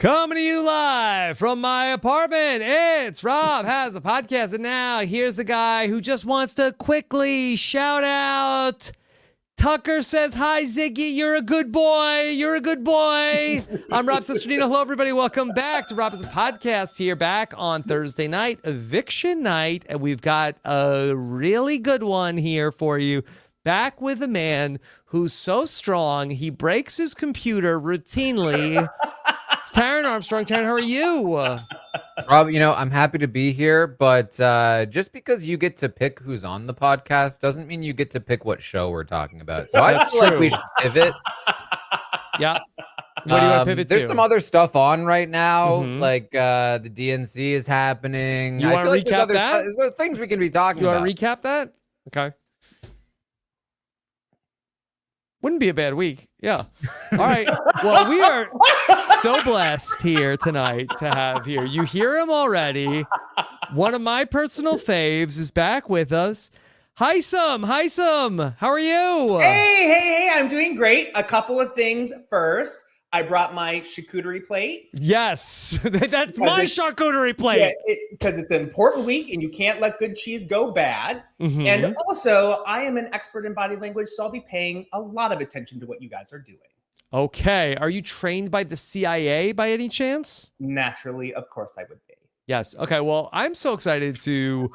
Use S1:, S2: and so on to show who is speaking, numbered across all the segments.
S1: Coming to you live from my apartment, it's Rob Has a Podcast. And now here's the guy who just wants to quickly shout out. Tucker says, hi, Ziggy. You're a good boy. You're a good boy. I'm Rob Cesternino. Hello, everybody. Welcome back to Rob Has a Podcast here, back on Thursday night, Eviction night. And we've got a really good one here for you. Back with a man who's so strong, he breaks his computer routinely. It's Taran Armstrong. Taran, how are you?
S2: Rob, I'm happy to be here, but just because you get to pick who's on the podcast doesn't mean you get to pick what show we're talking about. So I feel like we should pivot.
S1: Yeah. What do you want to pivot to?
S2: There's some other stuff on right now, like the DNC is happening.
S1: You want to recap that?
S2: There's things we can be talking about.
S1: You want to recap that? Okay. Wouldn't be a bad week. Yeah. All right. Well, we are so blessed here tonight to have here. You hear him already. One of my personal faves is back with us. Hisam. Hisam, how are you?
S3: Hey. I'm doing great. A couple of things first. I brought my charcuterie plate.
S1: Yes. That's my charcuterie plate.
S3: Because it's an important week and you can't let good cheese go bad. Mm-hmm. And also, I am an expert in body language, so I'll be paying a lot of attention to what you guys are doing.
S1: Okay. Are you trained by the CIA by any chance?
S3: Naturally, of course I would be.
S1: Yes. Okay. Well, I'm so excited to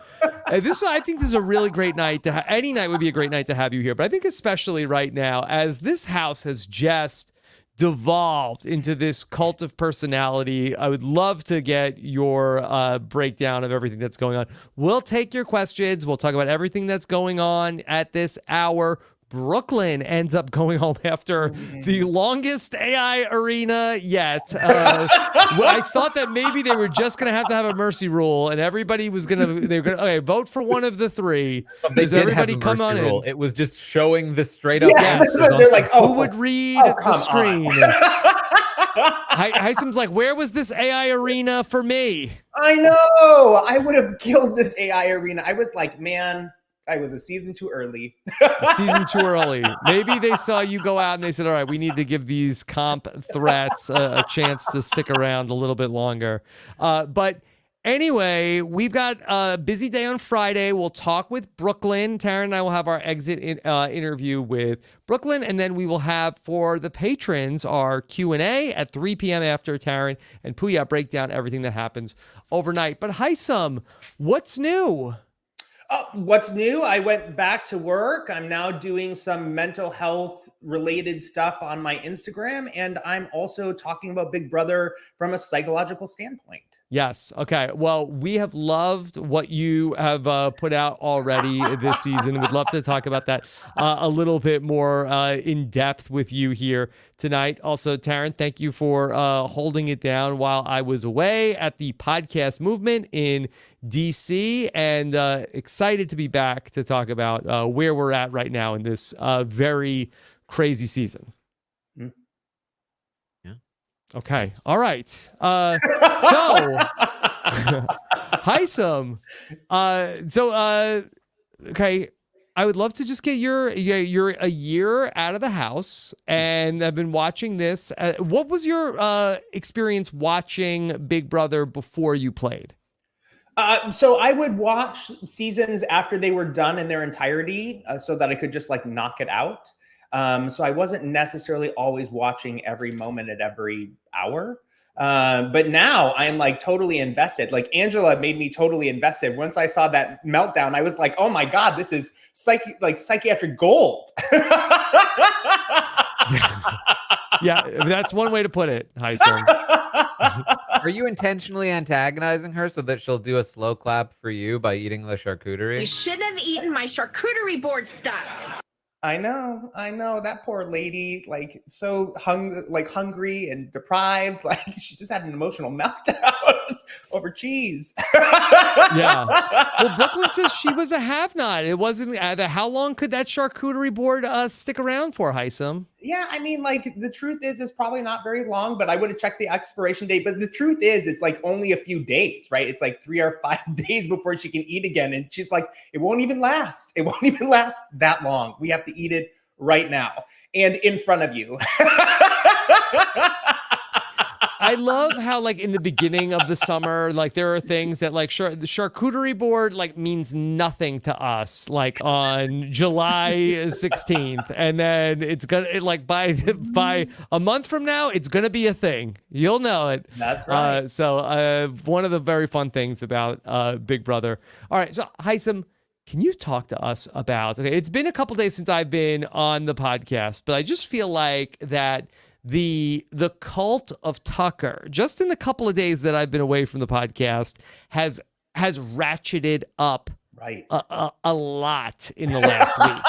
S1: I think this is a really great night to have. Any night would be a great night to have you here, but I think especially right now, as this house has just devolved into this cult of personality. I would love to get your breakdown of everything that's going on. We'll take your questions. We'll talk about everything that's going on at this hour. Brooklyn ends up going home after the longest AI arena yet. I thought that maybe they were just going to have a mercy rule and everybody was going to, vote for one of the three.
S2: Does everybody come on in? It was just showing the straight up
S1: answers. They're like, who would read the screen? Hisam's like, where was this AI arena for me?
S3: I know. I would have killed this AI arena. I was like, man, I was a season too early.
S1: Maybe they saw you go out and they said, all right, we need to give these comp threats a chance to stick around a little bit longer. But anyway, we've got a busy day on Friday. We'll talk with Brooklyn. Taran and I will have our exit interview with Brooklyn. And then we will have, for the patrons, our Q&A at 3 p.m. after Taran and Puya break down everything that happens overnight. But Hisam, what's new?
S3: What's new? I went back to work. I'm now doing some mental health related stuff on my Instagram. And I'm also talking about Big Brother from a psychological standpoint.
S1: Yes. Okay. Well, we have loved what you have put out already this season. We'd love to talk about that a little bit more in depth with you here tonight. Also, Taran, thank you for holding it down while I was away at the podcast movement in DC, and excited to be back to talk about where we're at right now in this very crazy season.
S2: Yeah.
S1: Okay. All right. So, Hisam. Okay. I would love to just get you're a year out of the house, and I've been watching this. What was your experience watching Big Brother before you played?
S3: So I would watch seasons after they were done in their entirety so that I could just like knock it out. So I wasn't necessarily always watching every moment at every hour. But now I'm like totally invested. Like Angela made me totally invested. Once I saw that meltdown, I was like, oh my God, this is psychiatric gold.
S1: Yeah, that's one way to put it, Hisam.
S2: Are you intentionally antagonizing her so that she'll do a slow clap for you by eating the charcuterie?
S4: You shouldn't have eaten my charcuterie board stuff.
S3: I know. That poor lady, like so hungry and deprived. Like she just had an emotional meltdown over cheese.
S1: Yeah. Well, Brooklyn says she was a have-not. It wasn't. How long could that charcuterie board stick around for, Hisam?
S3: Yeah, I mean, like the truth is, it's probably not very long, but I would have checked the expiration date. But the truth is, it's like only a few days, right? It's like 3 or 5 days before she can eat again. And she's like, it won't even last. It won't even last that long. We have to eat it right now and in front of you.
S1: I love how, like, in the beginning of the summer, like, there are things that, like, the charcuterie board, like, means nothing to us, like, on July 16th. And then it's going to, like, by a month from now, it's going to be a thing. You'll know it.
S3: That's right.
S1: So one of the very fun things about Big Brother. All right. So, Hisam, can you talk to us about, okay, it's been a couple days since I've been on the podcast, but I just feel like that the cult of Tucker, just in the couple of days that I've been away from the podcast, has ratcheted up
S3: Right.
S1: a lot in the last week.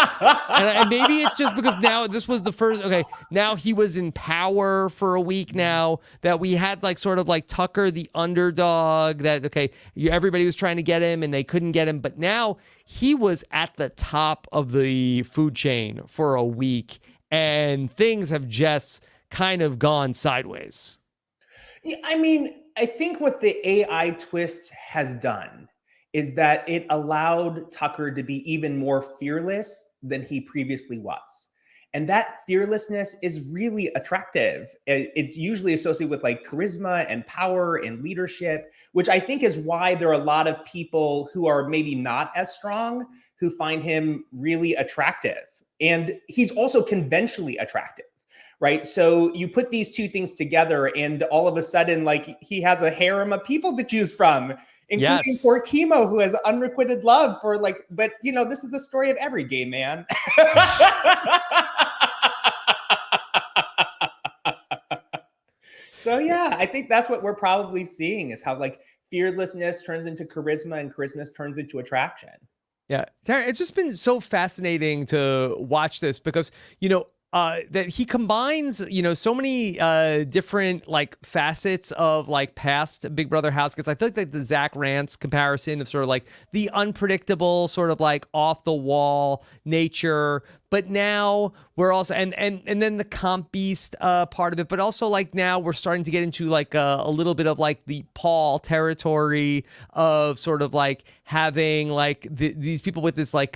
S1: And maybe it's just because now this was the first, okay, now he was in power for a week now, that we had like sort of like Tucker, the underdog, that, okay, everybody was trying to get him and they couldn't get him. But now he was at the top of the food chain for a week and things have just kind of gone sideways.
S3: Yeah, I mean, I think what the AI twist has done is that it allowed Tucker to be even more fearless than he previously was. And that fearlessness is really attractive. It's usually associated with like charisma and power and leadership, which I think is why there are a lot of people who are maybe not as strong who find him really attractive. And he's also conventionally attractive, right? So you put these two things together and all of a sudden, like, he has a harem of people to choose from, including Tor and Kemo, who has unrequited love for, like, but you know, this is a story of every gay man. So yeah, I think that's what we're probably seeing, is how like fearlessness turns into charisma and charisma turns into attraction.
S1: Yeah, Taran, it's just been so fascinating to watch this because, you know, that he combines, you know, so many different like facets of like past Big Brother house. Because I feel like the Zach Rance comparison of sort of like the unpredictable, sort of like off the wall nature. But now we're also and then the comp beast part of it. But also like now we're starting to get into like a little bit of like the Paul territory of sort of like having like these people with this like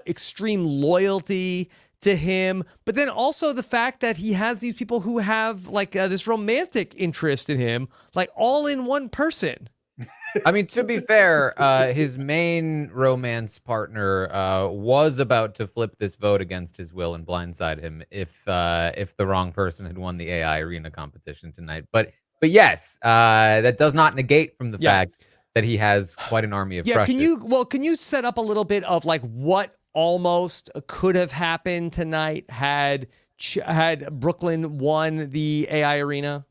S1: extreme loyalty to him, but then also the fact that he has these people who have like this romantic interest in him, like all in one person.
S2: I mean, to be fair, his main romance partner was about to flip this vote against his will and blindside him if the wrong person had won the AI arena competition tonight. But yes, that does not negate from the fact that he has quite an army of crushes.
S1: Can you set up a little bit of like what almost could have happened tonight had Brooklyn won the AI arena?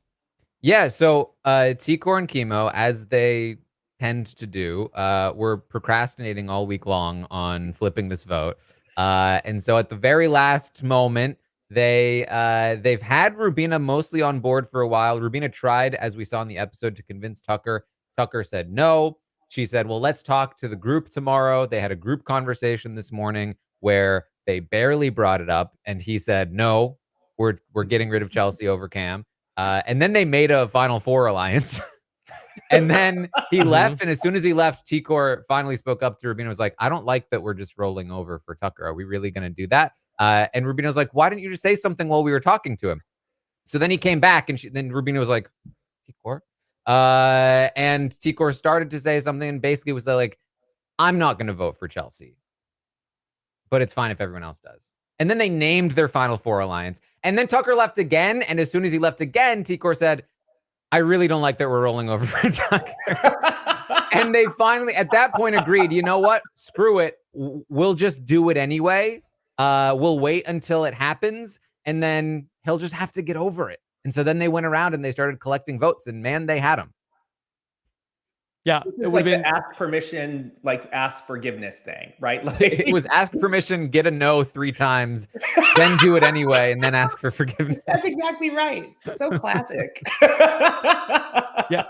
S2: Yeah, so Tor and Kemo, as they tend to do, were procrastinating all week long on flipping this vote. And so at the very last moment, they've had Rubina mostly on board for a while. Rubina tried, as we saw in the episode, to convince Tucker. Tucker said no. She said, well, let's talk to the group tomorrow. They had a group conversation this morning where they barely brought it up. And he said, no, we're getting rid of Chelsie over Cam. And then they made a Final Four alliance. And then he left. And as soon as he left, Tor finally spoke up to Rubina, was like, I don't like that we're just rolling over for Tucker. Are we really going to do that? And Rubina was like, why didn't you just say something while we were talking to him? So then he came back and then Rubina was like, Tor? And Tor started to say something and basically was like, I'm not going to vote for Chelsie, but it's fine if everyone else does. And then they named their Final Four alliance. And then Tucker left again. And as soon as he left again, Tor said, I really don't like that we're rolling over for Tucker. And they finally, at that point, agreed, you know what? Screw it. We'll just do it anyway. We'll wait until it happens. And then he'll just have to get over it. And so then they went around and they started collecting votes, and man, they had them.
S1: Yeah,
S3: it would have been ask permission, like ask forgiveness thing, right? Like
S2: it was ask permission, get a no 3 times, then do it anyway, and then ask for forgiveness.
S3: That's exactly right. So classic.
S1: Yeah.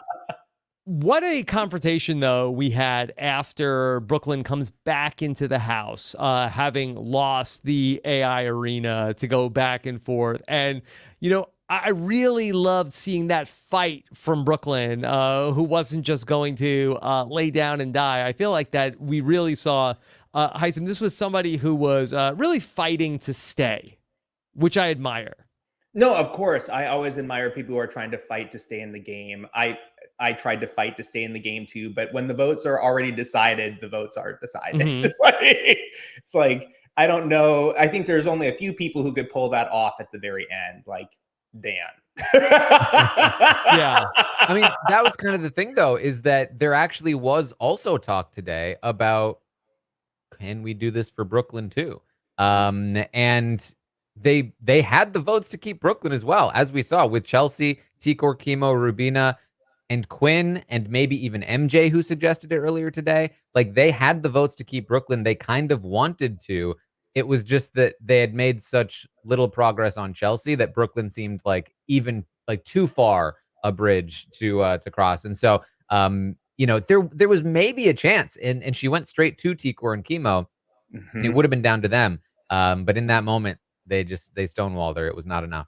S1: What a confrontation, though, we had after Brooklyn comes back into the house, having lost the AI arena, to go back and forth. And, you know, I really loved seeing that fight from Brooklyn, who wasn't just going to lay down and die. I feel like that we really saw, Hisam, this was somebody who was really fighting to stay, which I admire.
S3: No, of course. I always admire people who are trying to fight to stay in the game. I tried to fight to stay in the game too, but when the votes are already decided, the votes are decided.
S1: Mhm.
S3: It's like, I don't know. I think there's only a few people who could pull that off at the very end, like Dan.
S1: Yeah.
S2: I mean, that was kind of the thing, though, is that there actually was also talk today about, can we do this for Brooklyn too? And they had the votes to keep Brooklyn as well, as we saw with Chelsie, Tor, Kemo, Rubina, and Quinn, and maybe even MJ, who suggested it earlier today. Like, they had the votes to keep Brooklyn. They kind of wanted to. It was just that they had made such little progress on Chelsie that Brooklyn seemed like even like too far a bridge to cross. And so there was maybe a chance, and she went straight to Tor and Kemo, and it would have been down to them. But in that moment, they stonewalled her. It was not enough.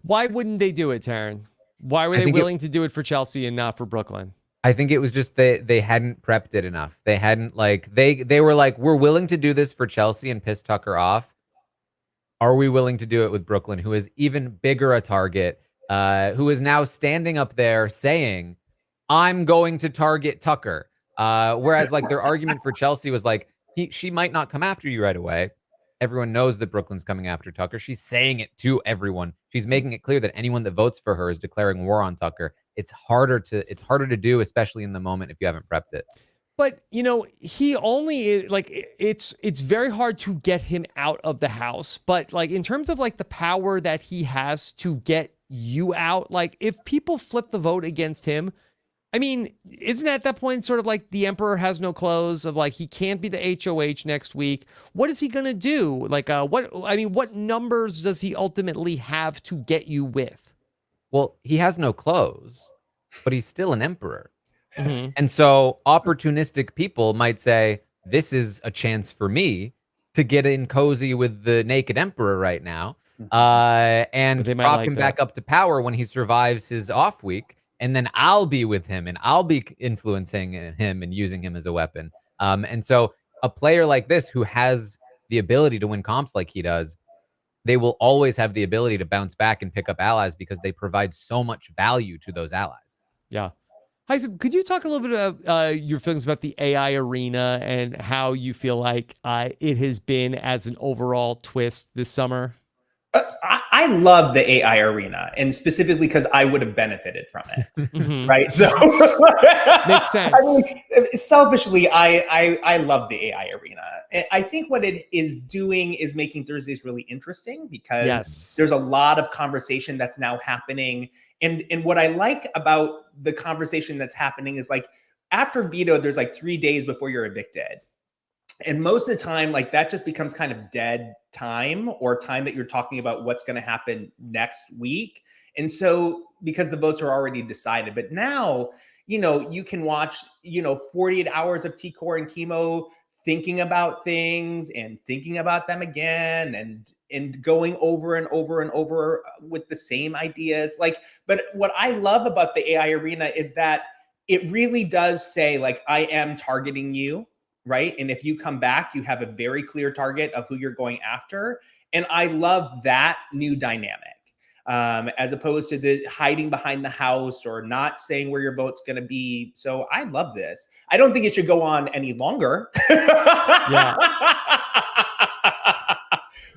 S1: Why wouldn't they do it, Taran? Why were they willing to do it for Chelsie and not for Brooklyn?
S2: I think it was just they hadn't prepped it enough. They hadn't they were like, we're willing to do this for Chelsie and piss Tucker off. Are we willing to do it with Brooklyn, who is even bigger a target, who is now standing up there saying, I'm going to target Tucker. Whereas like their argument for Chelsie was like, she might not come after you right away. Everyone knows that Brooklyn's coming after Tucker. She's saying it to everyone. She's making it clear that anyone that votes for her is declaring war on Tucker. It's harder to do, especially in the moment, if you haven't prepped it.
S1: But he only like it's very hard to get him out of the house. But like in terms of like the power that he has to get you out, like if people flip the vote against him, I mean, isn't at that point sort of like the emperor has no clothes, of like he can't be the HOH next week? What is he gonna do? Like what numbers does he ultimately have to get you with?
S2: Well, he has no clothes, but he's still an emperor.
S1: Mm-hmm.
S2: And so opportunistic people might say, this is a chance for me to get in cozy with the naked emperor right now, and prop him back up to power when he survives his off week. And then I'll be with him and I'll be influencing him and using him as a weapon. And so a player like this who has the ability to win comps like he does, they will always have the ability to bounce back and pick up allies because they provide so much value to those allies.
S1: Yeah. Hisam, could you talk a little bit about your feelings about the AI arena and how you feel like it has been as an overall twist this summer?
S3: I love the AI arena, and specifically because I would have benefited from it,
S1: Mm-hmm.
S3: right? So
S1: makes sense.
S3: I mean, selfishly, I love the AI arena. I think what it is doing is making Thursdays really interesting because there's a lot of conversation that's now happening, and what I like about the conversation that's happening is like after veto, there's like 3 days before you're evicted. And most of the time, like that just becomes kind of dead time, or time that you're talking about what's going to happen next week. And so because the votes are already decided, but now, you can watch, 48 hours of Tor and Kemo thinking about things and thinking about them again and going over and over and over with the same ideas. But what I love about the AI arena is that it really does say like, I am targeting you. Right. And if you come back, you have a very clear target of who you're going after. And I love that new dynamic, as opposed to the hiding behind the house or not saying where your vote's going to be. So I love this. I don't think it should go on any longer.
S1: Yeah.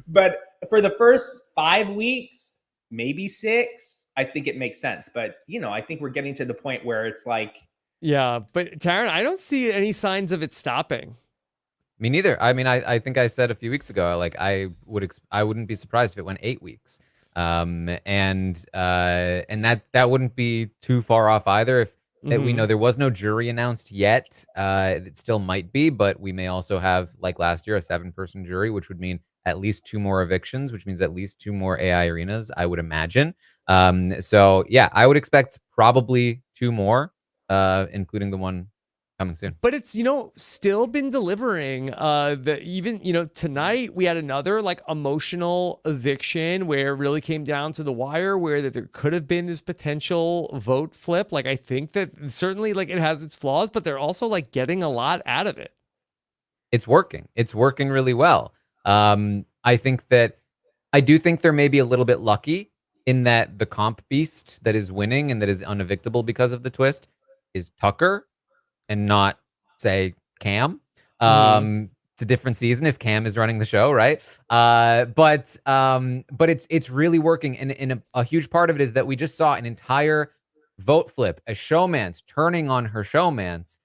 S3: But for the first 5 weeks, maybe 6, I think it makes sense. But, I think we're getting to the point where it's like,
S1: yeah, but Taran, I don't see any signs of it stopping.
S2: Me neither. I mean, I think I said a few weeks ago, like I wouldn't be surprised if it went 8 weeks, and that wouldn't be too far off either. If that we know there was no jury announced yet, it still might be, but we may also have, like last year, a 7-person jury, which would mean at least 2 more evictions, which means at least 2 more AI arenas, I would imagine. So yeah, I would expect probably 2 more. Including the one coming soon.
S1: But it's, still been delivering. Tonight we had another like emotional eviction where it really came down to the wire, where that there could have been this potential vote flip. Like, I think that certainly like it has its flaws, but they're also like getting a lot out of it.
S2: It's working. It's working really well. I do think they're maybe a little bit lucky in that the comp beast that is winning and that is unevictable because of the twist is Tucker and not, say, Cam. It's a different season if Cam is running the show, right? But it's really working, and a huge part of it is that we just saw an entire vote flip, a showmance turning on her showmance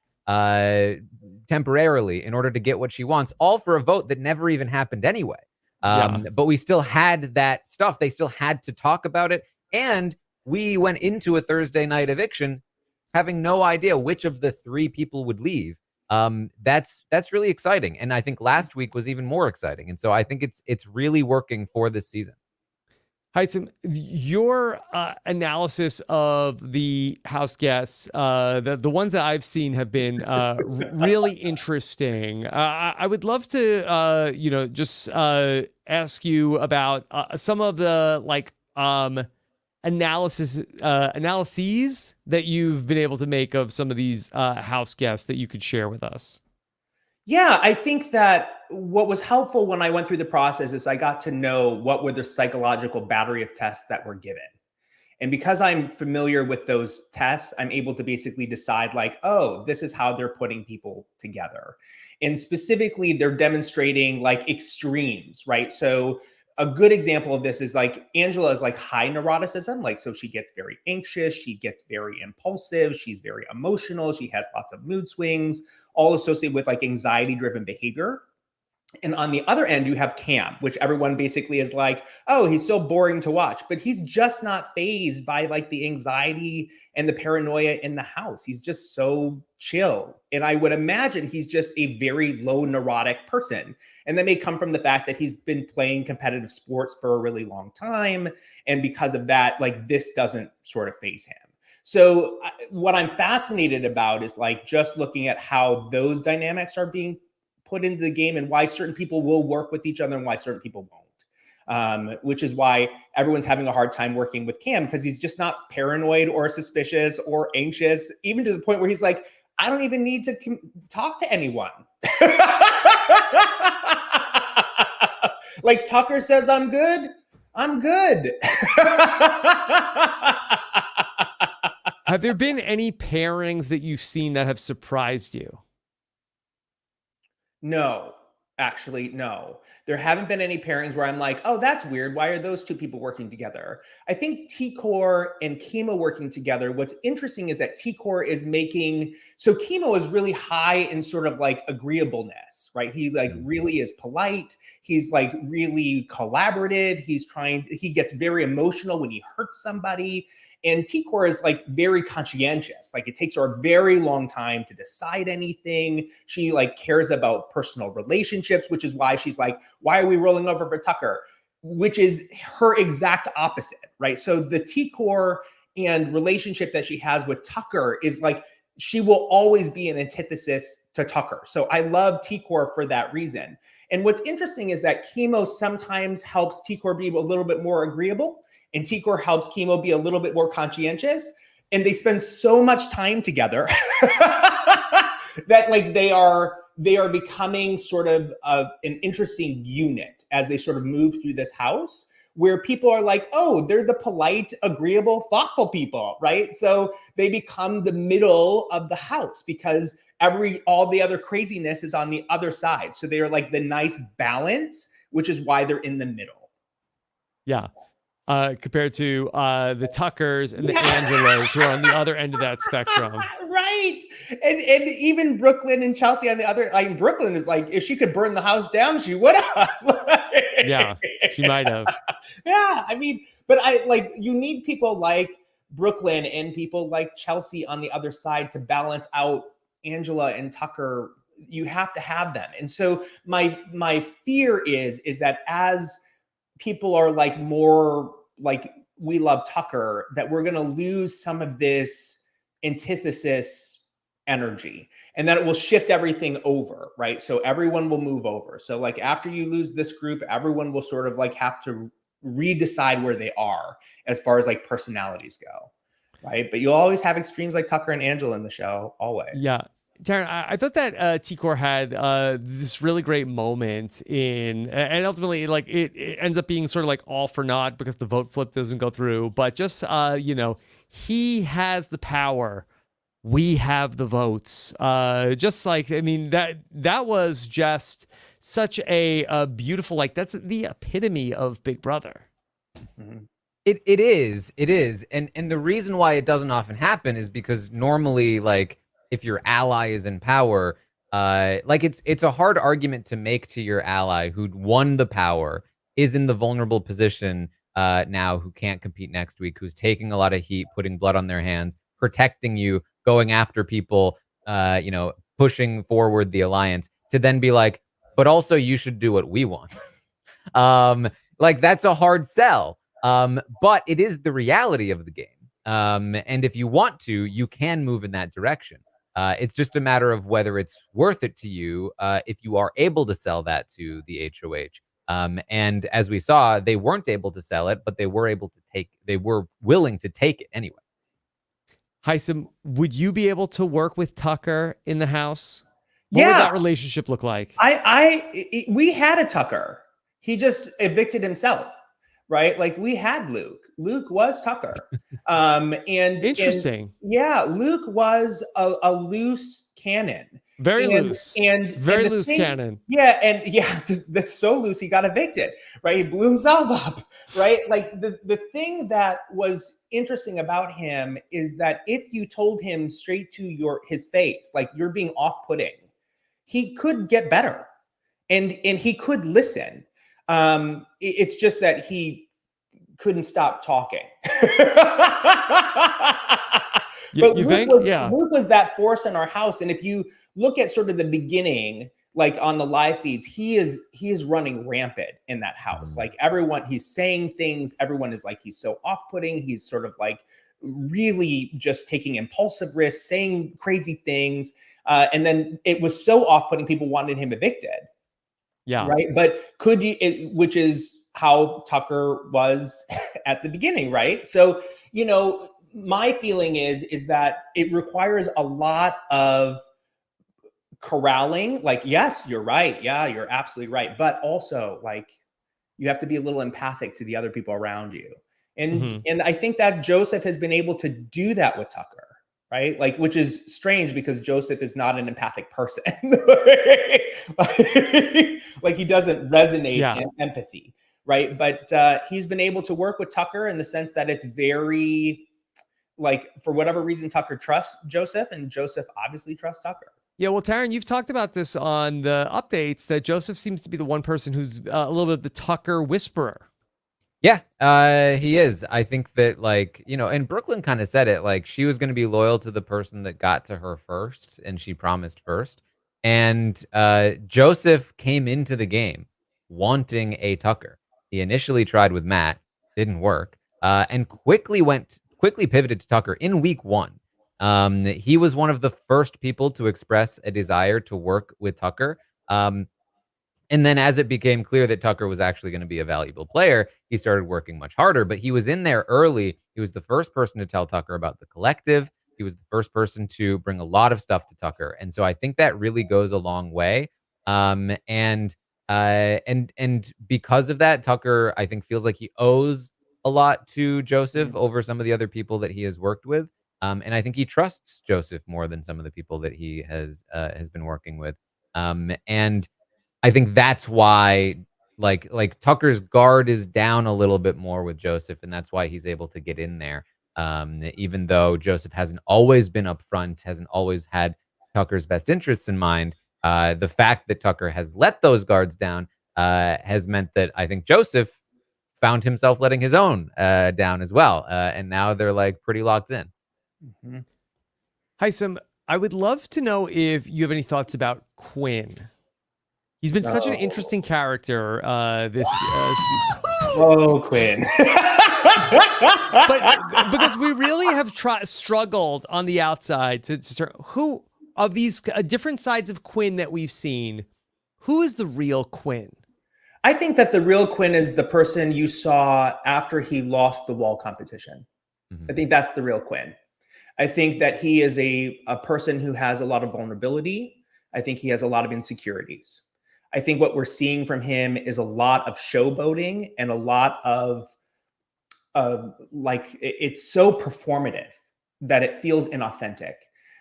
S2: temporarily in order to get what she wants, all for a vote that never even happened anyway. But we still had that stuff. They still had to talk about it, and we went into a Thursday night eviction having no idea which of the three people would leave. That's really exciting, and I think last week was even more exciting. And so I think it's really working for this season.
S1: Hisam, your analysis of the house guests, the ones that I've seen have been really interesting. I would love to, just ask you about some of the analyses that you've been able to make of some of these house guests that you could share with us.
S3: Yeah, I think that what was helpful when I went through the process is I got to know what were the psychological battery of tests that were given. And because I'm familiar with those tests, I'm able to basically decide like, oh, this is how they're putting people together. And specifically, they're demonstrating like extremes, right? So a good example of this is like Angela is like high neuroticism. Like, so she gets very anxious. She gets very impulsive. She's very emotional. She has lots of mood swings, all associated with like anxiety driven behavior. And on the other end, you have Cam, which everyone basically is like, oh, he's so boring to watch, but he's just not fazed by like the anxiety and the paranoia in the house. He's just so chill. And I would imagine he's just a very low neurotic person. And that may come from the fact that he's been playing competitive sports for a really long time. And because of that, like this doesn't sort of faze him. So what I'm fascinated about is like just looking at how those dynamics are being put into the game and why certain people will work with each other and why certain people won't. Which is why everyone's having a hard time working with Cam, because he's just not paranoid or suspicious or anxious, even to the point where he's like, I don't even need to talk to anyone. Like Tucker says, I'm good. I'm good.
S1: Have there been any pairings that you've seen that have surprised you?
S3: No, actually, no. There haven't been any pairings where I'm like, oh, that's weird. Why are those two people working together? I think Tor and Kemo working together. What's interesting is that Tor is making, so Kemo is really high in sort of like agreeableness, right? He like really is polite. He's like really collaborative. He gets very emotional when he hurts somebody. And Tor is like very conscientious. Like it takes her a very long time to decide anything. She like cares about personal relationships, which is why she's like, why are we rolling over for Tucker? Which is her exact opposite, right? So the Tor and relationship that she has with Tucker is like, she will always be an antithesis to Tucker. So I love Tor for that reason. And what's interesting is that Kemo sometimes helps Tor be a little bit more agreeable, and Tor helps Kemo be a little bit more conscientious. And they spend so much time together that like they are becoming sort of an interesting unit as they sort of move through this house, where people are like, oh, they're the polite, agreeable, thoughtful people, right? So they become the middle of the house because all the other craziness is on the other side. So they are like the nice balance, which is why they're in the middle.
S1: Yeah. Compared to the Tuckers and the Angelos who are on the other end of that spectrum.
S3: Right. And even Brooklyn and Chelsie on the other, like Brooklyn is like, if she could burn the house down, she would have.
S1: Yeah, she might have.
S3: Yeah. I mean, but you need people like Brooklyn and people like Chelsie on the other side to balance out Angela and Tucker. You have to have them. And so my fear is that as people are like more like, we love Tucker, that we're going to lose some of this antithesis energy and that it will shift everything over, right? So everyone will move over. So like after you lose this group, everyone will sort of like have to redecide where they are as far as like personalities go, right? But you'll always have extremes like Tucker and Angela in the show, always.
S1: Yeah. Taran, I thought that Tikor had this really great moment and ultimately, like, it ends up being sort of like all for naught because the vote flip doesn't go through. But just, he has the power. We have the votes. Just like, I mean, that was just such a beautiful, like, that's the epitome of Big Brother.
S3: Mhm.
S2: It is. And the reason why it doesn't often happen is because normally, like, if your ally is in power, like, it's a hard argument to make to your ally who won the power, is in the vulnerable position now, who can't compete next week, who's taking a lot of heat, putting blood on their hands, protecting you, going after people, pushing forward the alliance, to then be like, but also you should do what we want. Like, that's a hard sell. But it is the reality of the game. And if you want to, you can move in that direction. It's just a matter of whether it's worth it to you if you are able to sell that to the HOH. And as we saw, they weren't able to sell it, but they were willing to take it anyway.
S1: Hisam, would you be able to work with Tucker in the house? What would that relationship look like?
S3: We had a Tucker. He just evicted himself, right? Like, we had Luke. Luke was Tucker. And
S1: Interesting.
S3: Luke was a loose cannon.
S1: Very loose.
S3: And
S1: very
S3: and
S1: loose cannon.
S3: That's so loose he got evicted, right? He blew himself up, right? Like, the thing that was interesting about him is that if you told him straight to his face, like, you're being off-putting, he could get better, and he could listen. It's just that he couldn't stop talking. But Luke was that force in our house. And if you look at sort of the beginning, like on the live feeds, he is running rampant in that house. Like, everyone, he's saying things. Everyone is like, he's so off-putting. He's sort of like really just taking impulsive risks, saying crazy things. And then it was so off-putting, people wanted him evicted.
S1: Yeah.
S3: Right. But which is how Tucker was at the beginning. Right. So, my feeling is that it requires a lot of corralling. Like, yes, you're right. Yeah, you're absolutely right. But also, like, you have to be a little empathic to the other people around you. And I think that Joseph has been able to do that with Tucker. Right. Like, which is strange because Joseph is not an empathic person. Like, he doesn't resonate in empathy. Right. But he's been able to work with Tucker in the sense that it's very, like, for whatever reason, Tucker trusts Joseph, and Joseph obviously trusts Tucker.
S1: Yeah, well, Taran, you've talked about this on the updates, that Joseph seems to be the one person who's a little bit of the Tucker whisperer.
S2: Yeah, he is. I think that, like, and Brooklyn kind of said it, like, she was going to be loyal to the person that got to her first, and she promised first. And Joseph came into the game wanting a Tucker. He initially tried with Matt, didn't work, and quickly pivoted to Tucker in week 1. He was one of the first people to express a desire to work with Tucker. And then as it became clear that Tucker was actually going to be a valuable player, he started working much harder. But he was in there early. He was the first person to tell Tucker about the collective. He was the first person to bring a lot of stuff to Tucker. And so I think that really goes a long way. And because of that, Tucker, I think, feels like he owes a lot to Joseph over some of the other people that he has worked with. And I think he trusts Joseph more than some of the people that he has been working with. And I think that's why, like Tucker's guard is down a little bit more with Joseph, and that's why he's able to get in there. Even though Joseph hasn't always been upfront, hasn't always had Tucker's best interests in mind, the fact that Tucker has let those guards down has meant that I think Joseph found himself letting his own down as well. And now they're, like, pretty locked in.
S3: Mm-hmm.
S1: Hisam, I would love to know if you have any thoughts about Quinn. He's been such an interesting character this
S3: Quinn.
S1: but because we really have struggled on the outside to who of these different sides of Quinn that we've seen, who is the real Quinn?
S3: I think that the real Quinn is the person you saw after he lost the wall competition. I think that's the real Quinn. I think that he is a person who has a lot of vulnerability. I think he has a lot of insecurities. I think what we're seeing from him is a lot of showboating and a lot of like, it's so performative that it feels inauthentic,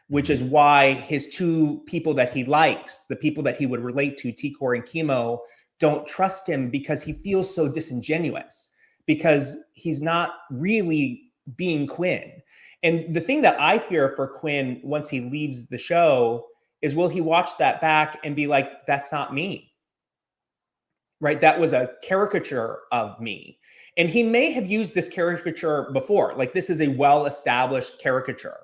S3: which is why his two people that he likes, the people that he would relate to, Tor and Kemo, don't trust him because he feels so disingenuous, because he's not really being Quinn. And the thing that I fear for Quinn once he leaves the show is, will he watch that back and be like, that's not me, right? That was a caricature of me. And he may have used this caricature before. Like, this is a well-established caricature.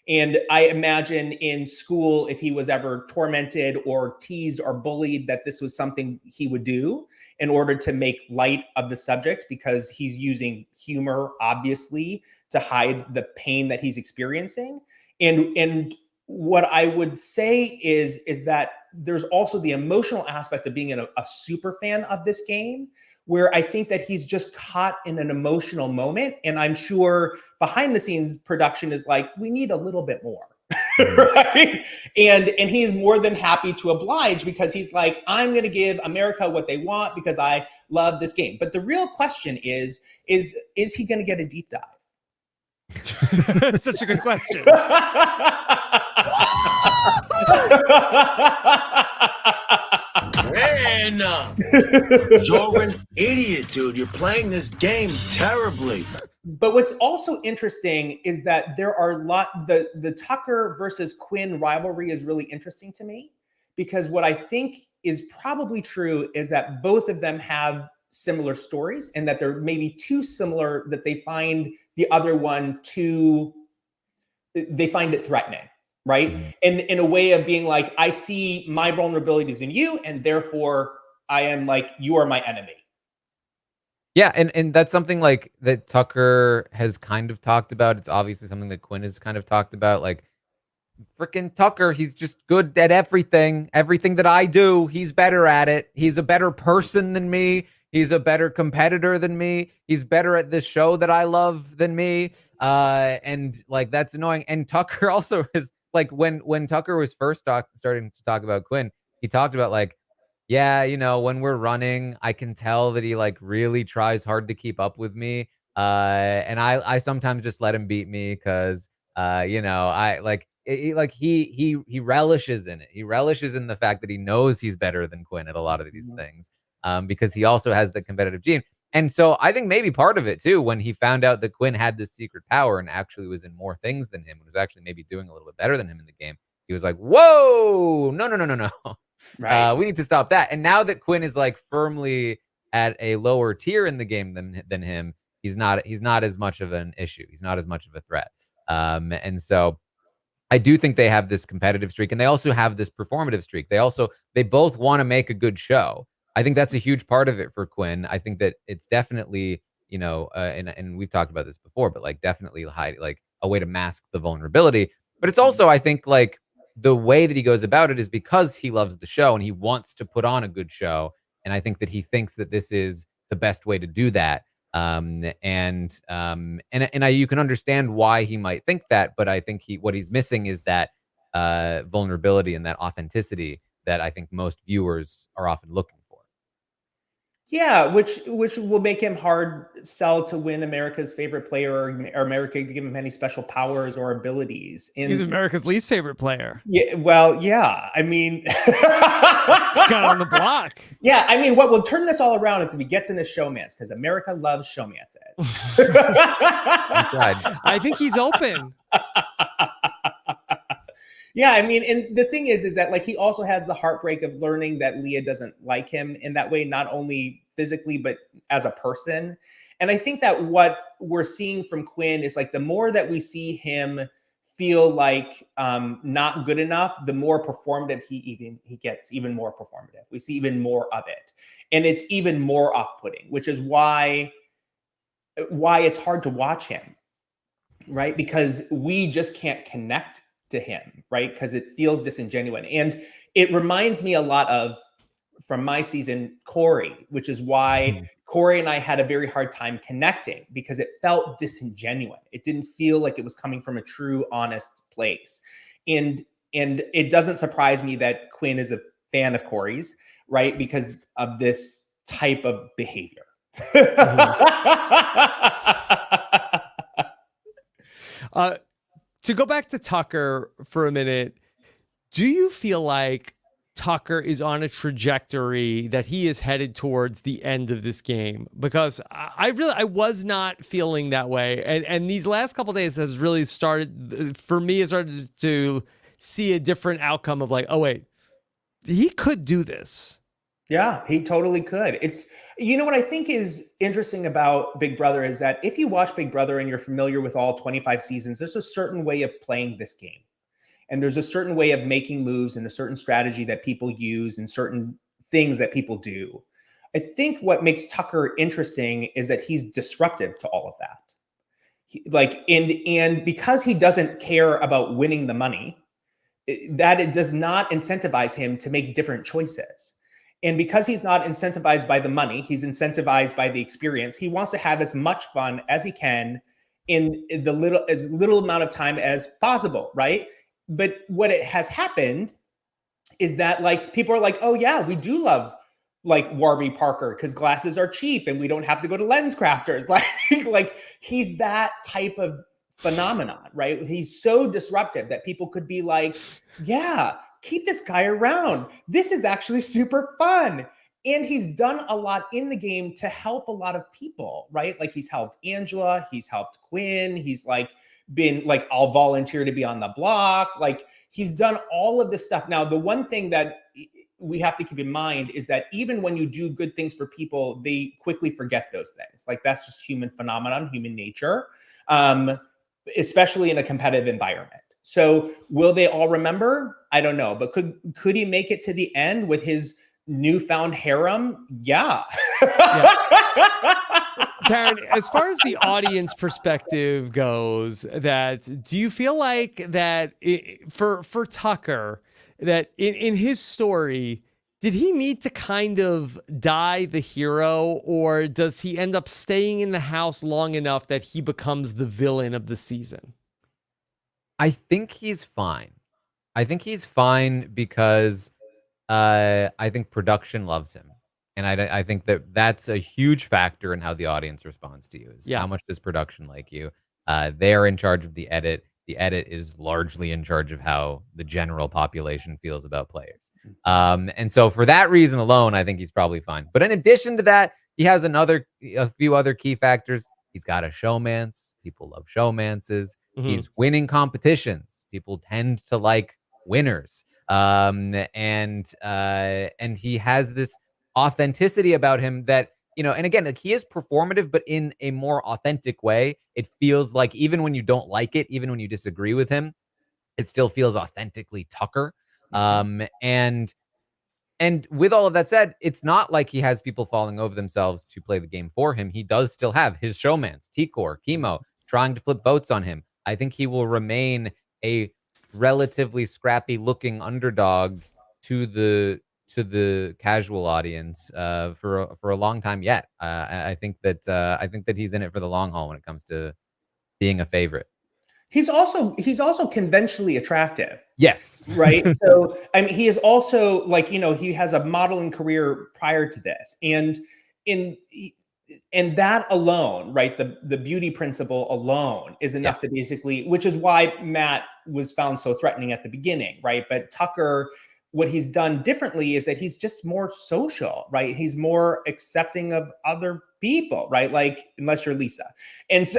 S3: And I imagine in school, if he was ever tormented or teased or bullied, that this was something he would do in order to make light of the subject, because he's using humor, obviously, to hide the pain that he's experiencing. And what I would say is that there's also the emotional aspect of being a super fan of this game, where I think that he's just caught in an emotional moment. And I'm sure behind the scenes production is like, we need a little bit more. Right? And he's more than happy to oblige, because he's like, I'm going to give America what they want because I love this game. But the real question is he going to get a deep dive?
S1: That's such a good question.
S5: Man, you're an idiot, dude. You're playing this game terribly.
S3: But what's also interesting is that there are the Tucker versus Quinn rivalry is really interesting to me, because what I think is probably true is that both of them have similar stories, and that they're maybe too similar that they find the other one they find it threatening. Right. And in a way of being like, I see my vulnerabilities in you, and therefore I am like, you are my enemy.
S2: Yeah, and that's something like that Tucker has kind of talked about. It's obviously something that Quinn has kind of talked about. Like, freaking Tucker, he's just good at everything. Everything that I do, he's better at it. He's a better person than me. He's a better competitor than me. He's better at this show that I love than me. And like, that's annoying. And Tucker also is like, when Tucker was first starting to talk about Quinn, he talked about like, yeah, when we're running, I can tell that he like really tries hard to keep up with me. And I sometimes just let him beat me because I like he relishes in it. He relishes in the fact that he knows he's better than Quinn at a lot of these things, because he also has the competitive gene. And so I think maybe part of it too, when he found out that Quinn had this secret power and actually was in more things than him, was actually maybe doing a little bit better than him in the game, he was like, whoa, no.
S3: Right.
S2: We need to stop that. And now that Quinn is like firmly at a lower tier in the game than him, he's not as much of an issue. He's not as much of a threat. And so I do think they have this competitive streak, and they also have this performative streak. They both want to make a good show. I think that's a huge part of it for Quinn. I think that it's definitely, and we've talked about this before, but like definitely like a way to mask the vulnerability. But it's also, I think, like the way that he goes about it is because he loves the show and he wants to put on a good show. And I think that he thinks that this is the best way to do that. You can understand why he might think that, but I think what he's missing is that vulnerability and that authenticity that I think most viewers are often looking for.
S3: Yeah, which will make him hard sell to win America's favorite player, or America to give him any special powers or abilities. And
S1: He's America's least favorite player.
S3: yeah, well, yeah. I mean,
S1: Got on the block.
S3: Yeah, I mean, what will turn this all around is if he gets into showmance, because America loves showmances.
S1: I think he's open.
S3: Yeah, I mean, and the thing is that like he also has the heartbreak of learning that Leah doesn't like him in that way, not only physically, but as a person. And I think that what we're seeing from Quinn is like the more that we see him feel like not good enough, the more performative he gets, even more performative. We see even more of it. And it's even more off-putting, which is why it's hard to watch him, right? Because we just can't connect to him, right? Because it feels disingenuous. And it reminds me a lot of, from my season, Corey, which is why Corey and I had a very hard time connecting because it felt disingenuous. It didn't feel like it was coming from a true, honest place. And it doesn't surprise me that Quinn is a fan of Corey's, right? Because of this type of behavior.
S1: To go back to Tucker for a minute, do you feel like Tucker is on a trajectory that he is headed towards the end of this game? Because I was not feeling that way. And these last couple of days has really started, for me, it started to see a different outcome of like, oh, wait, he could do this.
S3: Yeah, he totally could. It's, you know, what I think is interesting about Big Brother is that if you watch Big Brother and you're familiar with all 25 seasons, there's a certain way of playing this game. And there's a certain way of making moves and a certain strategy that people use and certain things that people do. I think what makes Tucker interesting is that he's disruptive to all of that. And because he doesn't care about winning the money, that it does not incentivize him to make different choices. And because he's not incentivized by the money, he's incentivized by the experience. He wants to have as much fun as he can in as little amount of time as possible, right? But what it has happened is that like people are like, oh yeah, we do love like Warby Parker because glasses are cheap and we don't have to go to lens crafters. Like he's that type of phenomenon, right? He's so disruptive that people could be like, yeah, keep this guy around. This is actually super fun. And he's done a lot in the game to help a lot of people, right? Like he's helped Angela, he's helped Quinn, he's like been like, I'll volunteer to be on the block. Like he's done all of this stuff. Now, the one thing that we have to keep in mind is that even when you do good things for people, they quickly forget those things. Like that's just human phenomenon, human nature, especially in a competitive environment. So will they all remember? I don't know, but could he make it to the end with his newfound harem? Yeah.
S1: Taran, as far as the audience perspective goes, do you feel like that for Tucker, that in his story, did he need to kind of die the hero, or does he end up staying in the house long enough that he becomes the villain of the season?
S2: I think he's fine. I think he's fine because I think production loves him. And I think that that's a huge factor in how the audience responds to you. Is how much does production like you? They're in charge of the edit. The edit is largely in charge of how the general population feels about players. And so for that reason alone, I think he's probably fine. But in addition to that, he has a few other key factors. He's got a showmance. People love showmances. Mm-hmm. He's winning competitions. People tend to like winners. And he has this authenticity about him that, you know, and again, like he is performative, but in a more authentic way. It feels like even when you don't like it, even when you disagree with him, it still feels authentically Tucker. And with all of that said, it's not like he has people falling over themselves to play the game for him. He does still have his showmans, Tor, Kemo, trying to flip votes on him. I think he will remain a relatively scrappy looking underdog to the casual audience for a long time yet. I think that he's in it for the long haul when it comes to being a favorite.
S3: He's also conventionally attractive.
S2: Yes.
S3: Right. So, I mean, he is also like, you know, he has a modeling career prior to this. And that alone, right, the beauty principle alone is enough to basically, which is why Matt was found so threatening at the beginning, right? But Tucker, what he's done differently is that he's just more social, right? He's more accepting of other people, right? Like, unless you're Lisa. And so,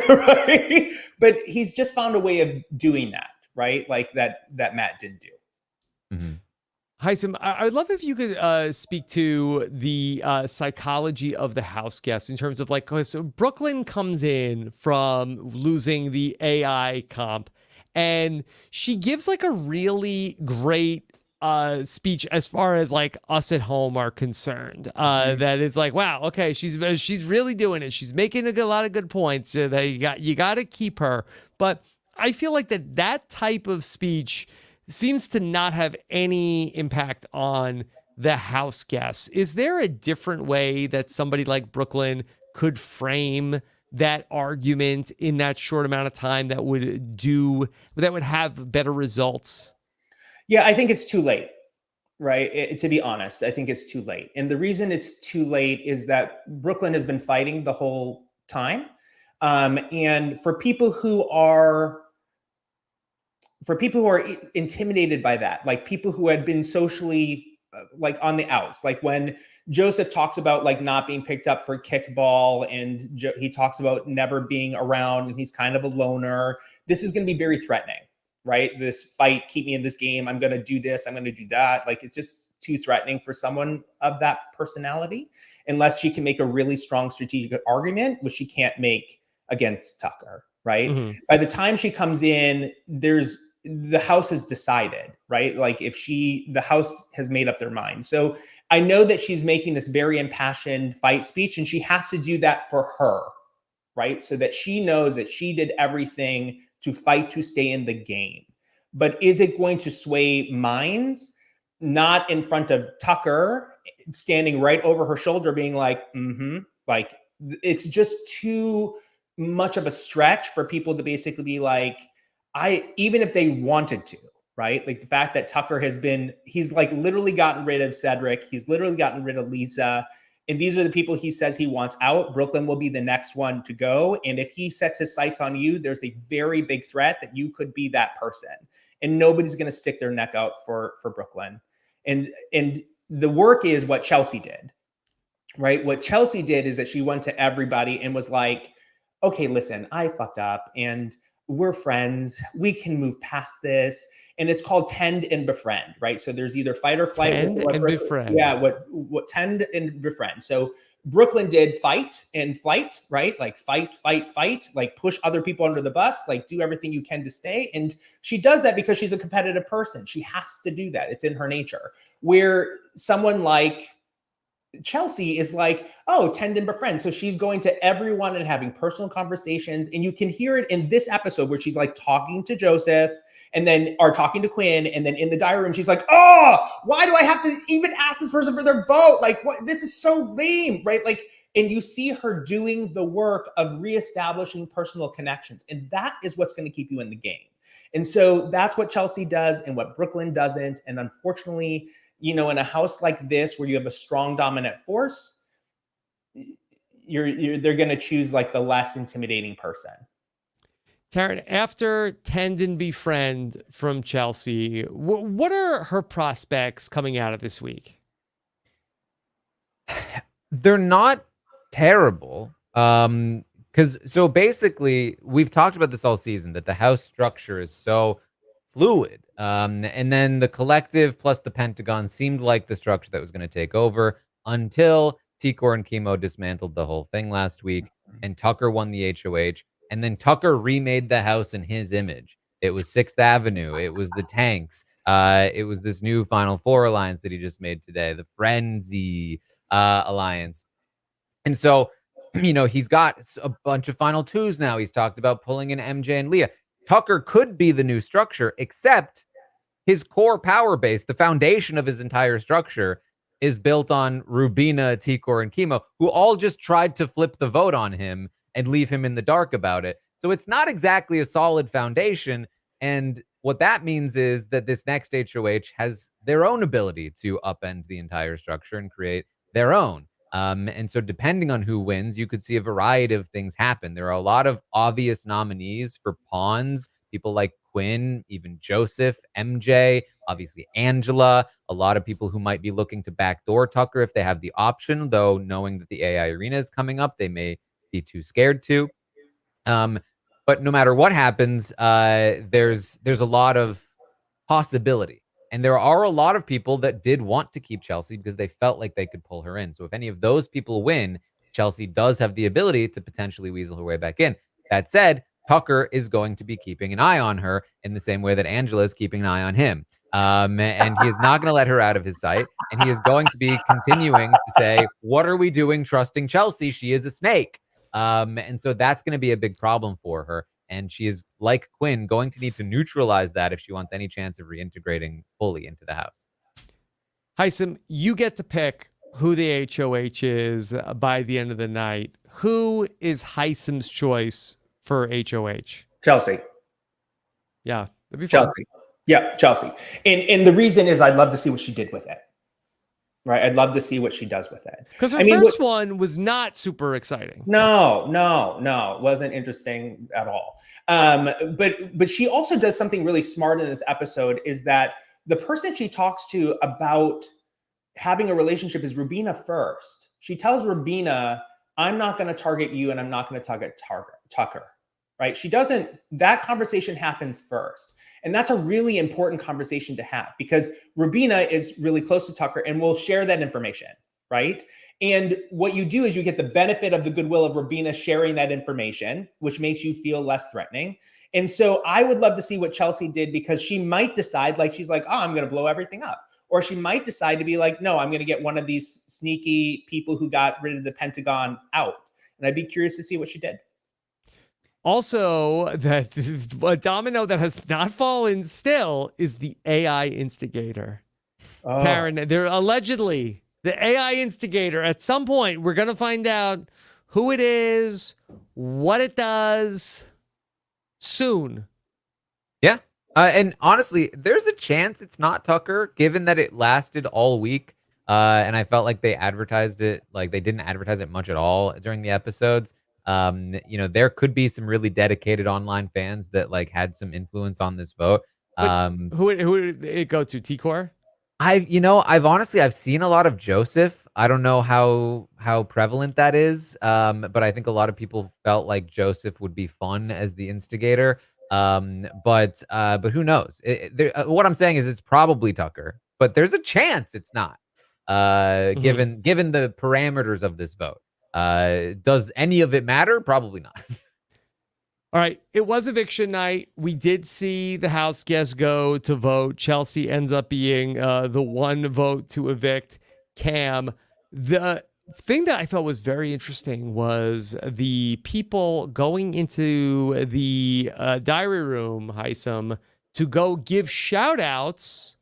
S3: right? But he's just found a way of doing that, right? Like that Matt didn't do.
S2: Mm-hmm.
S1: Hisam, I'd love if you could speak to the psychology of the house guests in terms of like, so Brooklyn comes in from losing the AI comp, and she gives like a really great speech as far as like us at home are concerned. That it's like, wow, okay, she's really doing it. She's making a lot of good points. That you got to keep her. But I feel like that type of speech seems to not have any impact on the house guests. Is there a different way that somebody like Brooklyn could frame that argument in that short amount of time that would have better results?
S3: Yeah, I think it's too late, right? To be honest, I think it's too late. And the reason it's too late is that Brooklyn has been fighting the whole time. And for people who are intimidated by that, like people who had been socially like on the outs, like when Joseph talks about like not being picked up for kickball, and he talks about never being around, and he's kind of a loner. This is going to be very threatening, right? This fight, keep me in this game. I'm going to do this. I'm going to do that. Like, it's just too threatening for someone of that personality, unless she can make a really strong strategic argument, which she can't make against Tucker, right?
S1: Mm-hmm.
S3: By the time she comes in, the house has decided, right? Like the house has made up their mind. So I know that she's making this very impassioned fight speech, and she has to do that for her, right? So that she knows that she did everything to fight to stay in the game. But is it going to sway minds? Not in front of Tucker standing right over her shoulder being like, like, it's just too much of a stretch for people to basically be like, even if they wanted to, right? Like the fact that Tucker he's like literally gotten rid of Cedric. He's literally gotten rid of Lisa. And these are the people he says he wants out. Brooklyn will be the next one to go. And if he sets his sights on you, there's a very big threat that you could be that person. And nobody's going to stick their neck out for Brooklyn. And the work is what Chelsie did, right? What Chelsie did is that she went to everybody and was like, okay, listen, I fucked up and we're friends. We can move past this. And it's called tend and befriend, right? So there's either fight or flight.
S1: Tend and befriend.
S3: Yeah, what tend and befriend. So Brooklyn did fight and flight, right? Like fight, like push other people under the bus, like do everything you can to stay. And she does that because she's a competitive person. She has to do that. It's in her nature. Where someone like Chelsie is like, oh, tend and befriend. So she's going to everyone and having personal conversations. And you can hear it in this episode where she's like talking to Joseph and then are talking to Quinn. And then in the diary room, she's like, oh, why do I have to even ask this person for their vote? Like, what? This is so lame, right? Like, and you see her doing the work of reestablishing personal connections. And that is what's going to keep you in the game. And so that's what Chelsie does and what Brooklyn doesn't. And unfortunately, you know, in a house like this where you have a strong dominant force, they're going to choose like the less intimidating person.
S1: Taran, after tend and befriend from Chelsie, what are her prospects coming out of this week?
S2: They're not terrible. So basically, we've talked about this all season, that the house structure is so fluid. And then the collective plus the Pentagon seemed like the structure that was going to take over until Tor and Kemo dismantled the whole thing last week, and Tucker won the HOH. And then Tucker remade the house in his image. It was 6th Avenue. It was the tanks. It was this new Final Four alliance that he just made today, the Frenzy alliance. And so, you know, he's got a bunch of Final Twos now. He's talked about pulling in MJ and Leah. Tucker could be the new structure, except his core power base, the foundation of his entire structure, is built on Rubina, Tor, and Kemo, who all just tried to flip the vote on him and leave him in the dark about it. So it's not exactly a solid foundation. And what that means is that this next HOH has their own ability to upend the entire structure and create their own. And so depending on who wins, you could see a variety of things happen. There are a lot of obvious nominees for pawns, people like Quinn, even Joseph, MJ, obviously Angela, a lot of people who might be looking to backdoor Tucker if they have the option, though knowing that the AI arena is coming up, they may be too scared to. But no matter what happens, there's a lot of possibility. And there are a lot of people that did want to keep Chelsie because they felt like they could pull her in. So if any of those people win, Chelsie does have the ability to potentially weasel her way back in. That said, Tucker is going to be keeping an eye on her in the same way that Angela is keeping an eye on him. And he is not going to let her out of his sight. And he is going to be continuing to say, what are we doing trusting Chelsie? She is a snake. And so that's going to be a big problem for her. And she is, like Quinn, going to need to neutralize that if she wants any chance of reintegrating fully into the house.
S1: Hisam, you get to pick who the HOH is by the end of the night. Who is Hisam's choice for HOH?
S3: Chelsie.
S1: Yeah, that'd be fun.
S3: Chelsie. Yeah, Chelsie. And the reason is I'd love to see what she did with it. Right? I'd love to see what she does with it.
S1: Because her first one was not super exciting.
S3: No, it wasn't interesting at all. But she also does something really smart in this episode, is that the person she talks to about having a relationship is Rubina first. She tells Rubina, I'm not going to target you and I'm not going to target Tucker. Right? She doesn't, that conversation happens first. And that's a really important conversation to have, because Rubina is really close to Tucker and will share that information, right? And what you do is you get the benefit of the goodwill of Rubina sharing that information, which makes you feel less threatening. And so I would love to see what Chelsie did, because she might decide, like, she's like, oh, I'm going to blow everything up. Or she might decide to be like, no, I'm going to get one of these sneaky people who got rid of the Pentagon out. And I'd be curious to see what she did.
S1: Also, that a domino that has not fallen still is the AI instigator.
S3: Oh.
S1: Taran, they're allegedly the AI instigator. At some point, we're going to find out who it is, what it does soon.
S2: Yeah. And honestly, there's a chance it's not Tucker, given that it lasted all week. And I felt like they advertised it, like they didn't advertise it much at all during the episodes. There could be some really dedicated online fans that like had some influence on this vote.
S1: Who did it go to? T-Core?
S2: I've seen a lot of Joseph. I don't know how prevalent that is. But I think a lot of people felt like Joseph would be fun as the instigator. But who knows? What I'm saying is it's probably Tucker, but there's a chance it's not. Given the parameters of this vote. Does any of it matter? Probably not.
S1: All right. It was eviction night. We did see the house guests go to vote. Chelsie ends up being the one vote to evict Cam. The thing that I thought was very interesting was the people going into the diary room, Hisam, to go give shout outs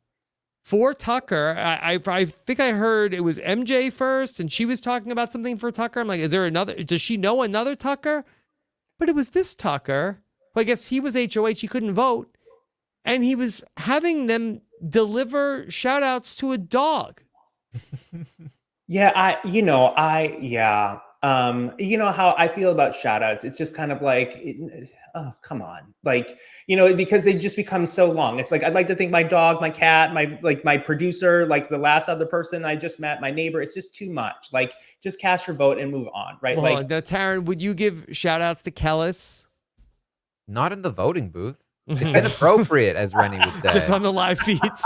S1: for Tucker. I think I heard it was MJ first, and she was talking about something for Tucker. I'm like, is there another? Does she know another Tucker? But it was this Tucker. I guess he was HOH. He couldn't vote. And he was having them deliver shout outs to a dog.
S3: Yeah, you know how I feel about shout outs. It's just kind of like, oh, come on. Like, because they just become so long. It's like, I'd like to think my dog, my cat, my producer, like the last other person I just met, my neighbor, it's just too much. Like, just cast your vote and move on, right?
S1: Well,
S3: like,
S1: now, Taran, would you give shout outs to Chelsie?
S2: Not in the voting booth. It's inappropriate, as Rennie would say.
S1: Just on the live feeds.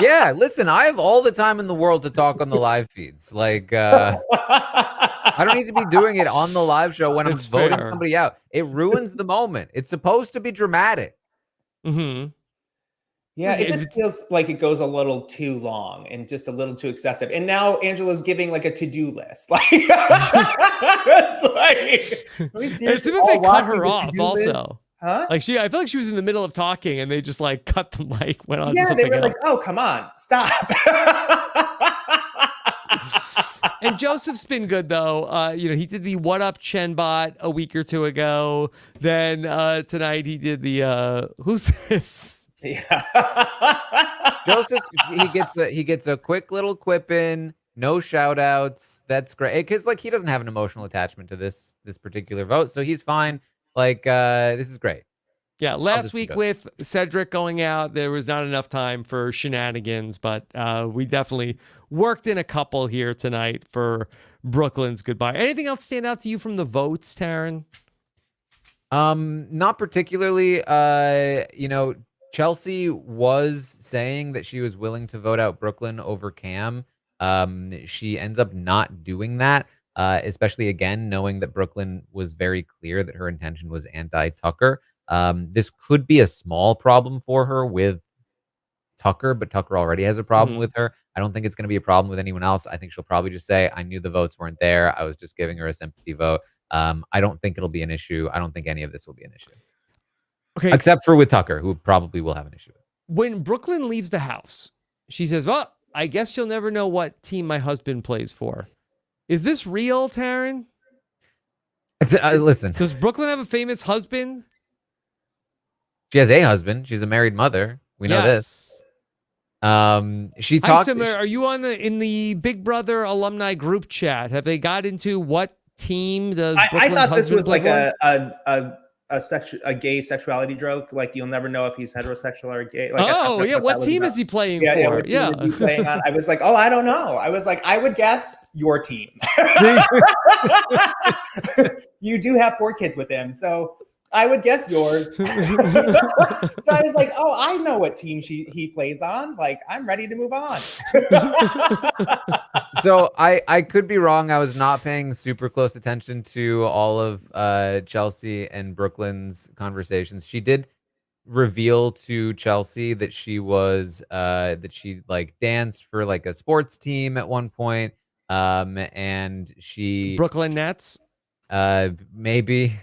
S2: Yeah, listen, I have all the time in the world to talk on the live feeds. Like, I don't need to be doing it on the live show when I'm voting somebody out. It ruins the moment. It's supposed to be dramatic.
S3: Yeah, it just feels like it goes a little too long and just a little too excessive. And now Angela's giving like a to-do list. Like, it's like,
S1: it's as if they cut her off also.
S3: Huh?
S1: Like I feel like she was in the middle of talking and they just like cut the mic, went on to
S3: they
S1: something
S3: were
S1: else.
S3: like, oh, come on, stop.
S1: And Joseph's been good though. He did the What Up Chenbot a week or two ago. Then tonight he did the who's this?
S3: Yeah.
S2: Joseph, he gets a quick little quip in, no shout outs. That's great. Because like he doesn't have an emotional attachment to this particular vote, so he's fine. Like, this is great.
S1: Yeah, last week with Cedric going out, there was not enough time for shenanigans, but we definitely worked in a couple here tonight for Brooklyn's goodbye. Anything else stand out to you from the votes, Taran?
S2: Not particularly. Chelsie was saying that she was willing to vote out Brooklyn over Cam. She ends up not doing that. Especially again, knowing that Brooklyn was very clear that her intention was anti-Tucker. This could be a small problem for her with Tucker, but Tucker already has a problem with her. I don't think it's going to be a problem with anyone else. I think she'll probably just say, I knew the votes weren't there. I was just giving her a sympathy vote. I don't think it'll be an issue. I don't think any of this will be an issue.
S1: Okay.
S2: Except for with Tucker, who probably will have an issue.
S1: When Brooklyn leaves the house, she says, well, I guess you'll never know what team my husband plays for. Is this real, Taran?
S2: Listen,
S1: Does Brooklyn have a famous husband?
S2: she has a husband. She's a married mother. We know this. She talked.
S1: Hisam, are you in the Big Brother alumni group chat? Have they got into what team does Brooklyn's
S3: I thought this was
S1: husband
S3: like
S1: play
S3: a gay sexuality joke. Like you'll never know if he's heterosexual or gay. Like,
S1: oh yeah, what team is he playing for?
S3: Yeah, what team is he playing on? I was like, oh, I don't know. I was like, I would guess your team. You do have 4 kids with him, so I would guess yours. So I was like, oh, I know what team he plays on. Like, I'm ready to move on.
S2: So I could be wrong. I was not paying super close attention to all of Chelsie and Brooklyn's conversations. She did reveal to Chelsie that she was that she like danced for like a sports team at one point. And she
S1: Brooklyn Nets.
S2: Maybe.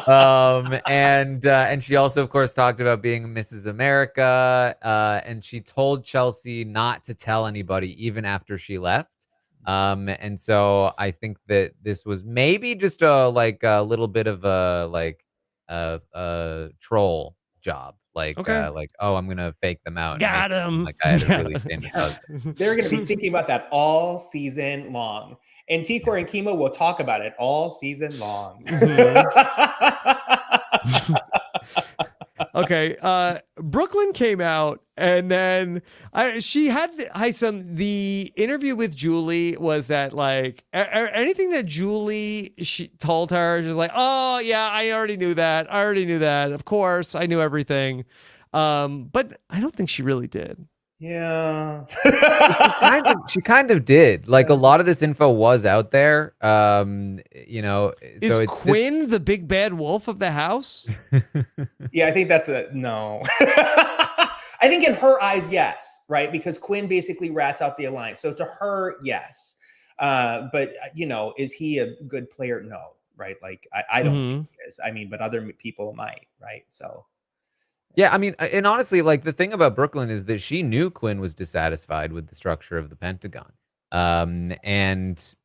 S2: And she also, of course, talked about being Mrs. America. And she told Chelsie not to tell anybody, even after she left. And so I think that this was maybe just a little bit of a troll job. Like, oh, I'm gonna fake them out.
S1: Got him.
S2: Like I had a really famous husband.
S3: They're gonna be thinking about that all season long. And Tor and Kemo will talk about it all season long.
S1: Okay, Brooklyn came out, and then she had the interview with Julie was that like anything that she told her, she was like, oh yeah, I already knew that. Of course, I knew everything. But I don't think she really did.
S3: Yeah.
S2: She kind of did. Like a lot of this info was out there.
S1: Is Quinn the big bad wolf of the house?
S3: Yeah, I think that's a no. I think in her eyes, yes, right? Because Quinn basically rats out the alliance. So to her, yes. But is he a good player? No, right? Like I don't think he is. I mean, but other people might, right? So
S2: yeah, I mean, and honestly, like the thing about Brooklyn is that she knew Quinn was dissatisfied with the structure of the Pentagon. And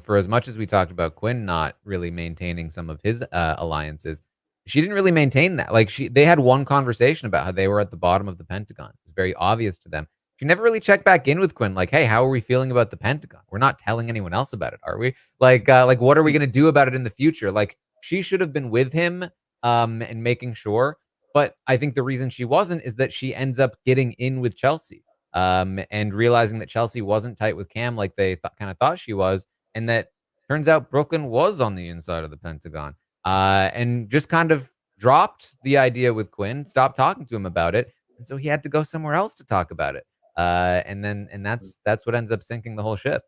S2: for as much as we talked about Quinn not really maintaining some of his alliances, she didn't really maintain that. Like they had one conversation about how they were at the bottom of the Pentagon. It was very obvious to them. She never really checked back in with Quinn. Like, hey, how are we feeling about the Pentagon? We're not telling anyone else about it, are we? Like what are we going to do about it in the future? Like she should have been with him and making sure. But I think the reason she wasn't is that she ends up getting in with Chelsie and realizing that Chelsie wasn't tight with Cam like they kind of thought she was. And that turns out Brooklyn was on the inside of the Pentagon and just kind of dropped the idea with Quinn, stopped talking to him about it. And so he had to go somewhere else to talk about it. And that's what ends up sinking the whole ship.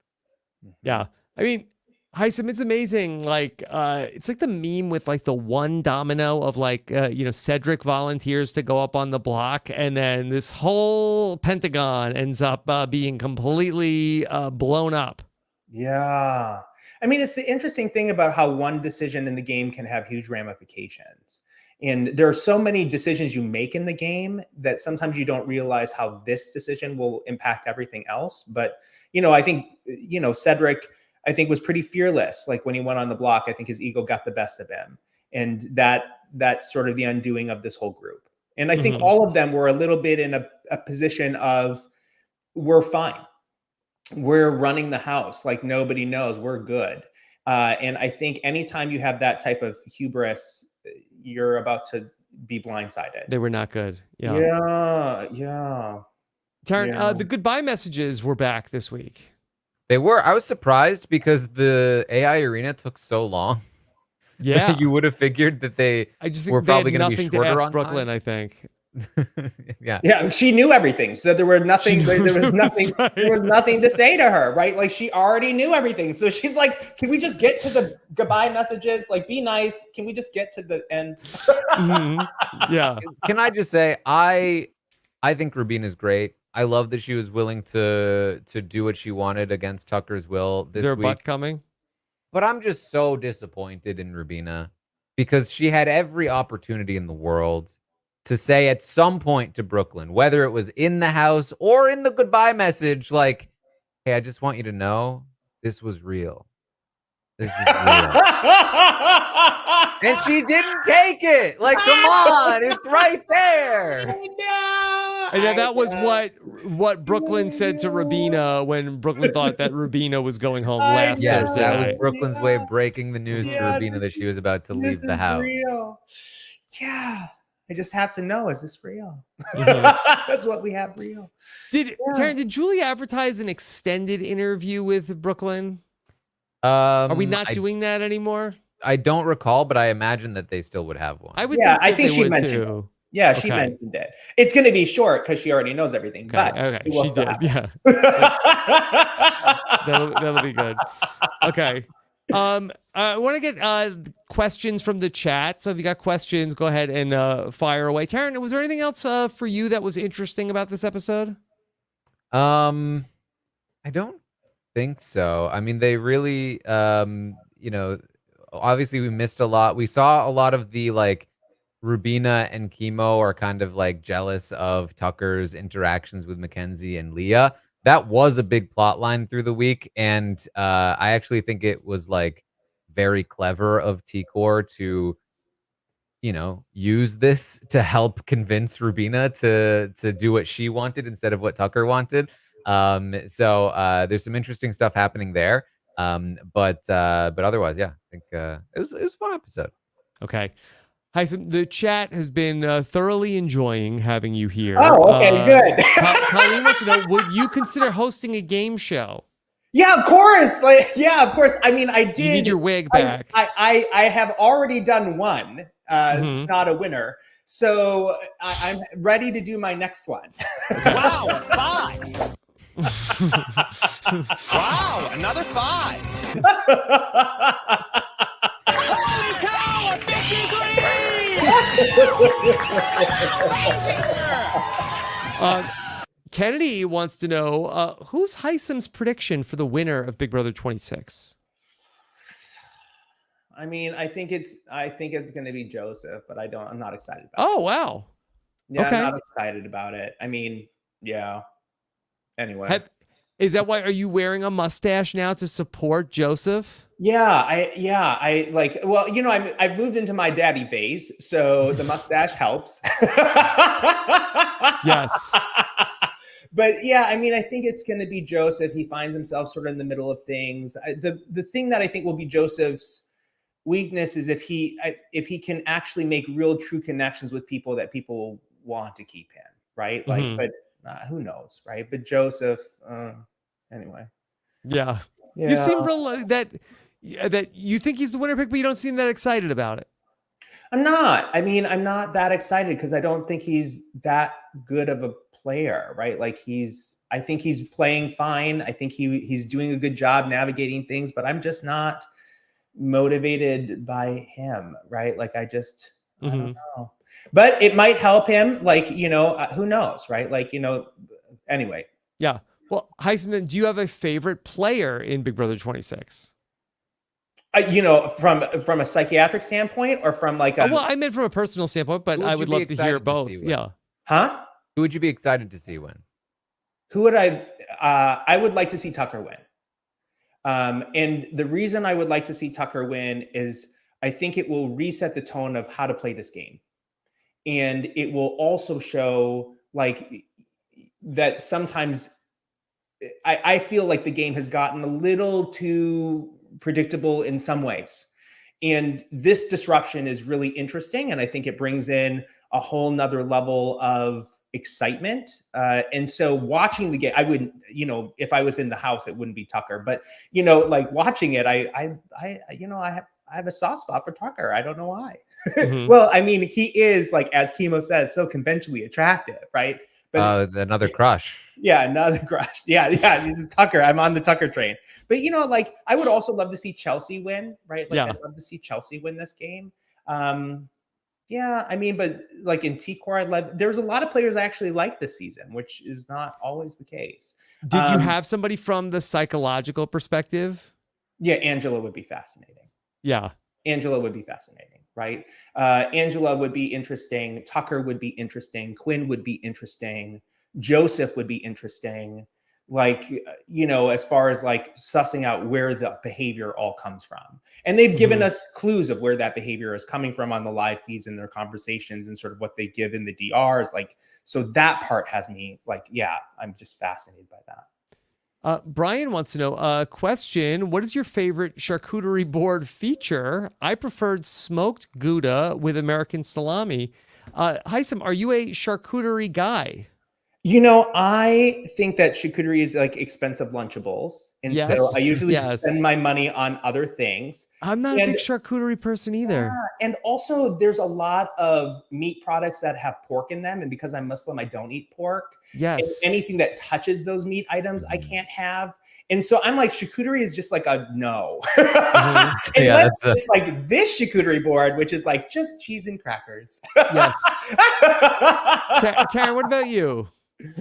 S1: Yeah. I mean, Hisam, it's amazing. Like, it's like the meme with like the one domino of like, Cedric volunteers to go up on the block, and then this whole Pentagon ends up being completely blown up.
S3: Yeah. I mean, it's the interesting thing about how one decision in the game can have huge ramifications. And there are so many decisions you make in the game that sometimes you don't realize how this decision will impact everything else. But, I think, Cedric, I think was pretty fearless. Like when he went on the block, I think his ego got the best of him. And that's sort of the undoing of this whole group. And I think all of them were a little bit in a position of, we're fine. We're running the house. Like nobody knows, we're good. And I think anytime you have that type of hubris, you're about to be blindsided.
S1: They were not good. Yeah. Taran, the goodbye messages were back this week.
S2: They were. I was surprised because the AI arena took so long.
S1: Yeah.
S2: You would have figured that
S1: I just think
S2: were probably going to be
S1: nothing to
S2: shorter
S1: ask
S2: on
S1: Brooklyn,
S2: time.
S1: I think.
S3: Yeah. She knew everything. So there was nothing to say to her, right? Like she already knew everything. So she's like, can we just get to the goodbye messages? Like, be nice. Can we just get to the end?
S1: Yeah.
S2: Can I just say, I think Rubina's great. I love that she was willing to do what she wanted against Tucker's will this week.
S1: Is there a butt coming?
S2: But I'm just so disappointed in Rubina because she had every opportunity in the world to say at some point to Brooklyn, whether it was in the house or in the goodbye message, like, hey, I just want you to know this was real. This was real. And she didn't take it. Like, come on, it's right there.
S1: And that was what Brooklyn said to Rubina when Brooklyn thought that Rubina was going home last
S2: Yes,
S1: Thursday
S2: that was
S1: night.
S2: Brooklyn's way of breaking the news to
S3: Yeah,
S2: Rubina that she was about to leave the house.
S3: Real. Yeah. I just have to know, is this real?
S1: Mhm.
S3: That's what we have real.
S1: Taran, did Julie advertise an extended interview with Brooklyn? Are we not doing that anymore?
S2: I don't recall, but I imagine that they still would have one.
S1: I would.
S3: Yeah,
S1: think
S3: I think
S1: they
S3: she
S1: would
S3: mentioned
S1: too.
S3: Yeah, she mentioned it. It's going to be short because she already knows everything.
S1: Okay,
S3: But
S1: okay, she did. Yeah, that'll be good. Okay. I want to get questions from the chat. So if you got questions, go ahead and fire away. Taran, was there anything else for you that was interesting about this episode?
S2: I don't think so. I mean, they really, obviously we missed a lot. We saw a lot of the like Rubina and Kemo are kind of like jealous of Tucker's interactions with Mackenzie and Leah. That was a big plot line through the week, and I actually think it was like very clever of T-Core to, use this to help convince Rubina to do what she wanted instead of what Tucker wanted. So there's some interesting stuff happening there. But otherwise, yeah, I think it was a fun episode.
S1: Okay. Hisam, the chat has been thoroughly enjoying having you here.
S3: Oh, okay, good.
S1: Colleen wants to know, would you consider hosting a game show?
S3: Yeah, of course. Of course. I mean, I did.
S1: You need your wig back.
S3: I have already done one. It's not a winner. So I'm ready to do my next one.
S6: Wow, a 5. Wow, another 5. Holy cow, a 53!
S1: Kennedy wants to know, who's Hisam's prediction for the winner of Big Brother 26?
S3: I mean, I think it's going to be Joseph, but I'm not excited about it.
S1: Oh, wow.
S3: Yeah,
S1: okay.
S3: I'm not excited about it. I mean, yeah. Anyway.
S1: Is that why, are you wearing a mustache now to support Joseph?
S3: Yeah, I like, well, I've moved into my daddy phase, so the mustache helps.
S1: Yes.
S3: But yeah, I mean, I think it's going to be Joseph. He finds himself sort of in the middle of things. The thing that I think will be Joseph's weakness is if he can actually make real true connections with people that people want to keep him, right? Like, but who knows, right? But Joseph, anyway.
S1: Yeah. You seem real that you think he's the winner pick, but you don't seem that excited about it.
S3: I'm not. I mean, I'm not that excited because I don't think he's that good of a player, right? Like I think he's playing fine. I think he's doing a good job navigating things, but I'm just not motivated by him, right? Like I don't know. But it might help him, like, who knows, right? Like, anyway.
S1: Yeah. Well, Hisam, do you have a favorite player in Big Brother 26?
S3: From a psychiatric standpoint or from like a...
S1: well, I meant from a personal standpoint, but I would love to hear both. Yeah.
S3: Huh?
S2: Who would you be excited to see win?
S3: Who would I would like to see Tucker win. And the reason I would like to see Tucker win is I think it will reset the tone of how to play this game. And it will also show like that sometimes I feel like the game has gotten a little too predictable in some ways. And this disruption is really interesting. And I think it brings in a whole nother level of excitement. And so watching the game, I wouldn't, if I was in the house, it wouldn't be Tucker, but like watching it, I have a soft spot for Tucker. I don't know why. Well, I mean, he is, like, as Kemo says, so conventionally attractive, right? But
S2: another crush.
S3: Yeah, another crush. Yeah. It's Tucker. I'm on the Tucker train. But like, I would also love to see Chelsie win, right? Like, I'd love to see Chelsie win this game. Yeah, I mean, but like in T-Core, there's a lot of players I actually like this season, which is not always the case.
S1: Did you have somebody from the psychological perspective?
S3: Yeah, Angela would be fascinating.
S1: Yeah.
S3: Angela would be fascinating. right? Angela would be interesting. Tucker would be interesting. Quinn would be interesting. Joseph would be interesting. Like, as far as like sussing out where the behavior all comes from. And they've given us clues of where that behavior is coming from on the live feeds and their conversations and sort of what they give in the DRs. Like, so that part has me like, yeah, I'm just fascinated by that.
S1: Brian wants to know, question, what is your favorite charcuterie board feature? I preferred smoked Gouda with American salami. Hisam, are you a charcuterie guy?
S3: I think that charcuterie is like expensive Lunchables. And so I usually spend my money on other things.
S1: I'm not a big charcuterie person either.
S3: Yeah, and also there's a lot of meat products that have pork in them. And because I'm Muslim, I don't eat pork.
S1: Yes.
S3: And anything that touches those meat items, I can't have. And so I'm like, charcuterie is just like a no. It's like this charcuterie board, which is like just cheese and crackers.
S1: Yes. Taran, what about you?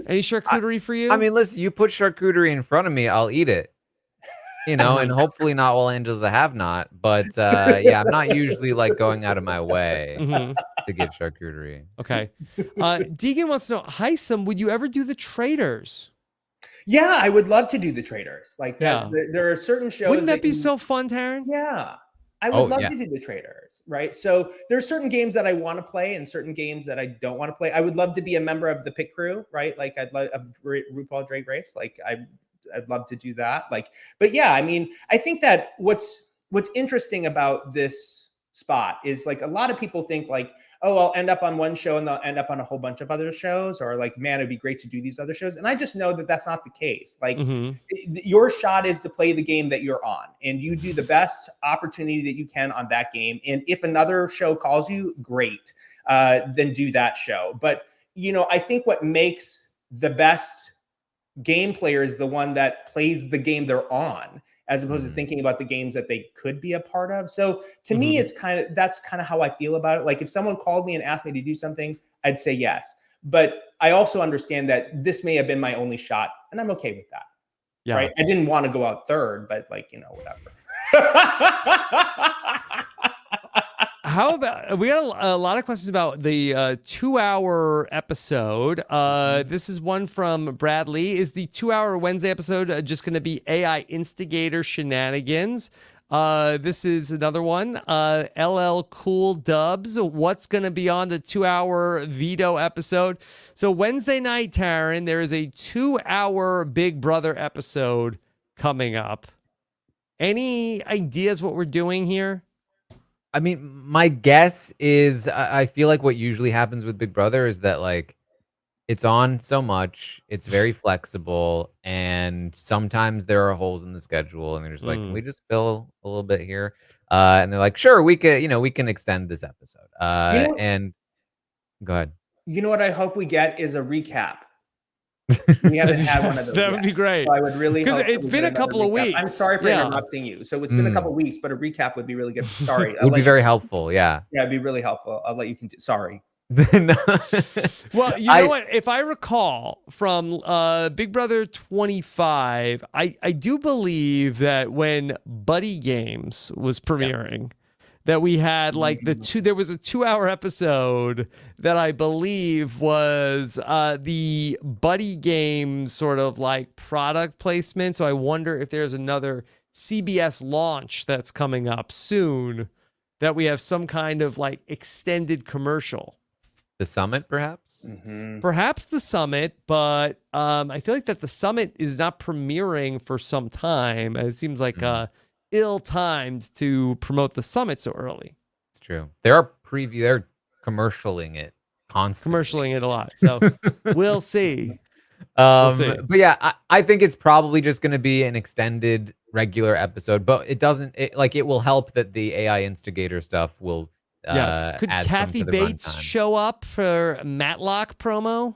S1: Any charcuterie for you?
S2: I mean, listen, you put charcuterie in front of me, I'll eat it. And hopefully not while Angela's a have-not. But yeah, I'm not usually like going out of my way to get charcuterie.
S1: Okay. Deegan wants to know, Hisam, would you ever do the Traders?
S3: Yeah, I would love to do the Traders. Like that. Yeah. There are certain shows.
S1: Wouldn't that be so fun, Taran?
S3: Yeah. I would love to do the Traders, right? So there's certain games that I want to play and certain games that I don't want to play. I would love to be a member of the pit crew, right? Like I'd love RuPaul Drag Race. Like I'd love to do that. Like, but yeah, I mean, I think that what's interesting about this spot is like a lot of people think like, oh, I'll end up on one show and they'll end up on a whole bunch of other shows, or like, man, it'd be great to do these other shows. And I just know that that's not the case. Like your shot is to play the game that you're on and you do the best opportunity that you can on that game. And if another show calls you, great, then do that show. But, I think what makes the best game player is the one that plays the game they're on, as opposed to thinking about the games that they could be a part of. So to me, that's kind of how I feel about it. Like if someone called me and asked me to do something, I'd say yes. But I also understand that this may have been my only shot and I'm okay with that. Yeah. Right. I didn't want to go out third, but like, whatever.
S1: How about, we got a lot of questions about the 2-hour episode. This is one from Bradley. Is the 2-hour Wednesday episode just going to be AI instigator shenanigans? This is another one. LL Cool Dubs. What's going to be on the 2-hour veto episode? So Wednesday night, Taran, there is a 2-hour Big Brother episode coming up. Any ideas what we're doing here?
S2: I mean, my guess is I feel like what usually happens with Big Brother is that like it's on so much, it's very flexible, and sometimes there are holes in the schedule, and they're just like, can we just fill a little bit here? And they're like, sure, we can extend this episode. And go ahead.
S3: You know what I hope we get is a recap. We haven't had one of those.
S1: That would be great.
S3: So I would really hope
S1: it's been a couple of weeks.
S3: I'm sorry for interrupting you. So it's been a couple of weeks, but a recap would be really good. Sorry.
S2: It would be very helpful. Yeah.
S3: Yeah, it'd be really helpful. I'll let you continue. Sorry.
S1: Well, you know what? If I recall from Big Brother 25, I do believe that when Buddy Games was premiering, that we had like there was a 2-hour episode that I believe was the Buddy Game sort of like product placement. So I wonder if there's another CBS launch that's coming up soon that we have some kind of like extended commercial.
S2: The summit, perhaps?
S1: Perhaps the summit, but I feel like that the summit is not premiering for some time. It seems like ill-timed to promote the summit so early.
S2: It's true. They're commercialing it constantly.
S1: Commercialing it a lot. So we'll see.
S2: But yeah, I think it's probably just going to be an extended regular episode, but it will help that the AI instigator stuff will
S1: could Kathy Bates show up for Matlock promo?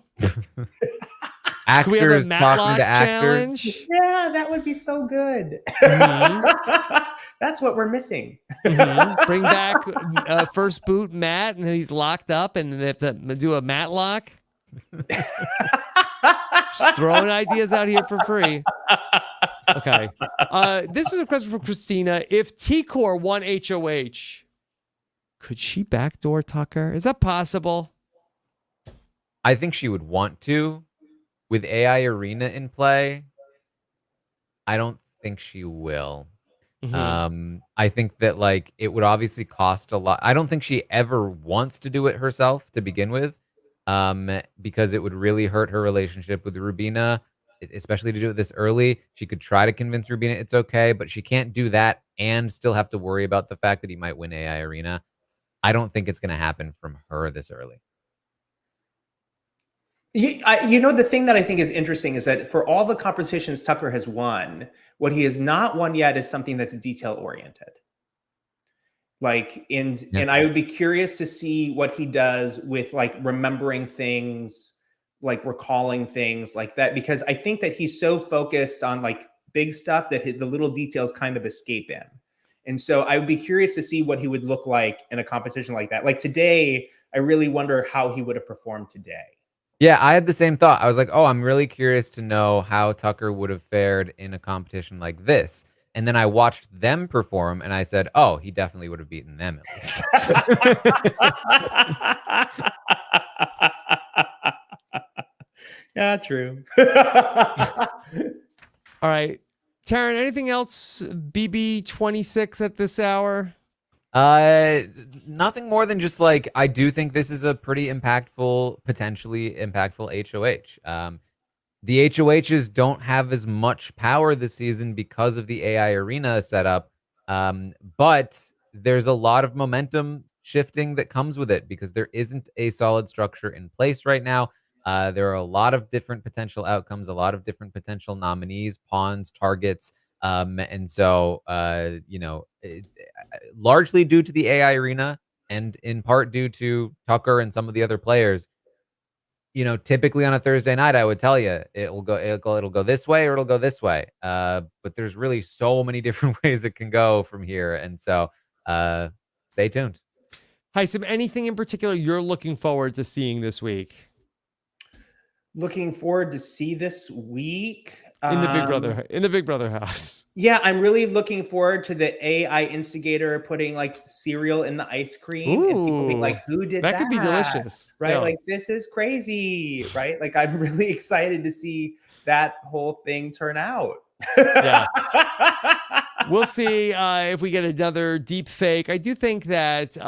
S2: Actors talking to actors.
S3: Challenge? Yeah, that would be so good. That's what we're missing.
S1: Bring back first boot Matt, and he's locked up, and they have to do a Matlock. Just throwing ideas out here for free. Okay. This is a question from Christina. If T-Core won HOH, Could she backdoor Tucker? Is that possible?
S2: I think she would want to. With AI Arena in play, I don't think she will. I think that like it would obviously cost a lot. I don't think she ever wants to do it herself to begin with, because it would really hurt her relationship with Rubina, especially to do it this early. She could try to convince Rubina it's okay, but she can't do that and still have to worry about the fact that he might win AI Arena. I don't think it's going to happen from her this early.
S3: You know, the thing that I think is interesting is that for all the competitions Tucker has won, what he has not won yet is something that's detail oriented. Like, and I would be curious to see what he does with like remembering things, like recalling things like that, because I think that he's so focused on like big stuff that the little details kind of escape him. And so I would be curious to see what he would look like in a competition like that. Like today, I really wonder how he would have performed today.
S2: Yeah, I had the same thought. I was like, oh, I'm really curious to know how Tucker would have fared in a competition like this. And then I watched them perform and I said, oh, he definitely would have beaten them at least.
S3: Yeah, true.
S1: All right. Taran, anything else BB26 at this hour?
S2: Nothing more than just like, I do think this is a pretty potentially impactful HOH. The HOHs don't have as much power this season because of the AI Arena setup. But there's a lot of momentum shifting that comes with it because there isn't a solid structure in place right now. There are a lot of different potential outcomes, a lot of different potential nominees, pawns, targets. And so, largely due to the AI Arena and in part due to Tucker and some of the other players, typically on a Thursday night, I would tell you it'll go this way or it'll go this way. But there's really so many different ways it can go from here. And so, stay tuned.
S1: Hisam, anything in particular you're looking forward to seeing this week?
S3: Looking forward to see this week
S1: in the Big Brother house.
S3: Yeah, I'm really looking forward to the AI instigator putting like cereal in the ice cream.
S1: Ooh,
S3: and people being like, who did that?
S1: That could be delicious.
S3: Right?
S1: Yeah.
S3: Like, this is crazy, right? Like, I'm really excited to see that whole thing turn out.
S1: Yeah. We'll see if we get another deep fake. I do think that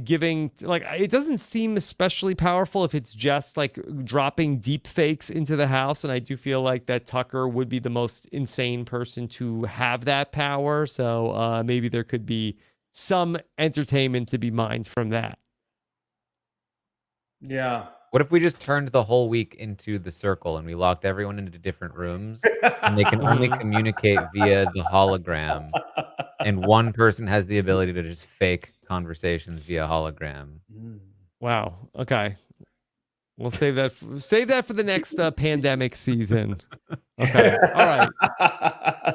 S1: giving, like, it doesn't seem especially powerful if it's just like dropping deep fakes into the house. And I do feel like that Tucker would be the most insane person to have that power. So maybe there could be some entertainment to be mined from that.
S3: Yeah.
S2: What if we just turned the whole week into the circle and we locked everyone into different rooms and they can only communicate via the hologram and one person has the ability to just fake conversations via hologram?
S1: Wow. Okay. We'll save that for the next pandemic season. Okay. All right.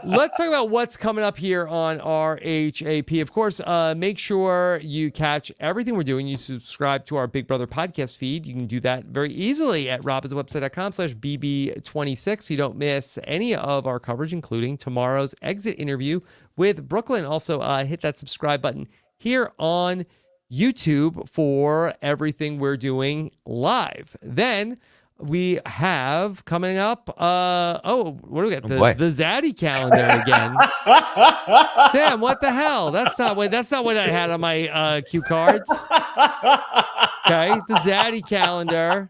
S1: Let's talk about what's coming up here on RHAP. Of course, make sure you catch everything we're doing. You subscribe to our Big Brother podcast feed. You can do that very easily at robbinswebsite.com/BB26 so you don't miss any of our coverage, including tomorrow's exit interview with Brooklyn. Also, hit that subscribe button here on YouTube for everything we're doing live. Then we have coming up, what do we got? The Zaddy calendar again. Sam, what the hell? That's not what I had on my cue cards. Okay, the Zaddy calendar.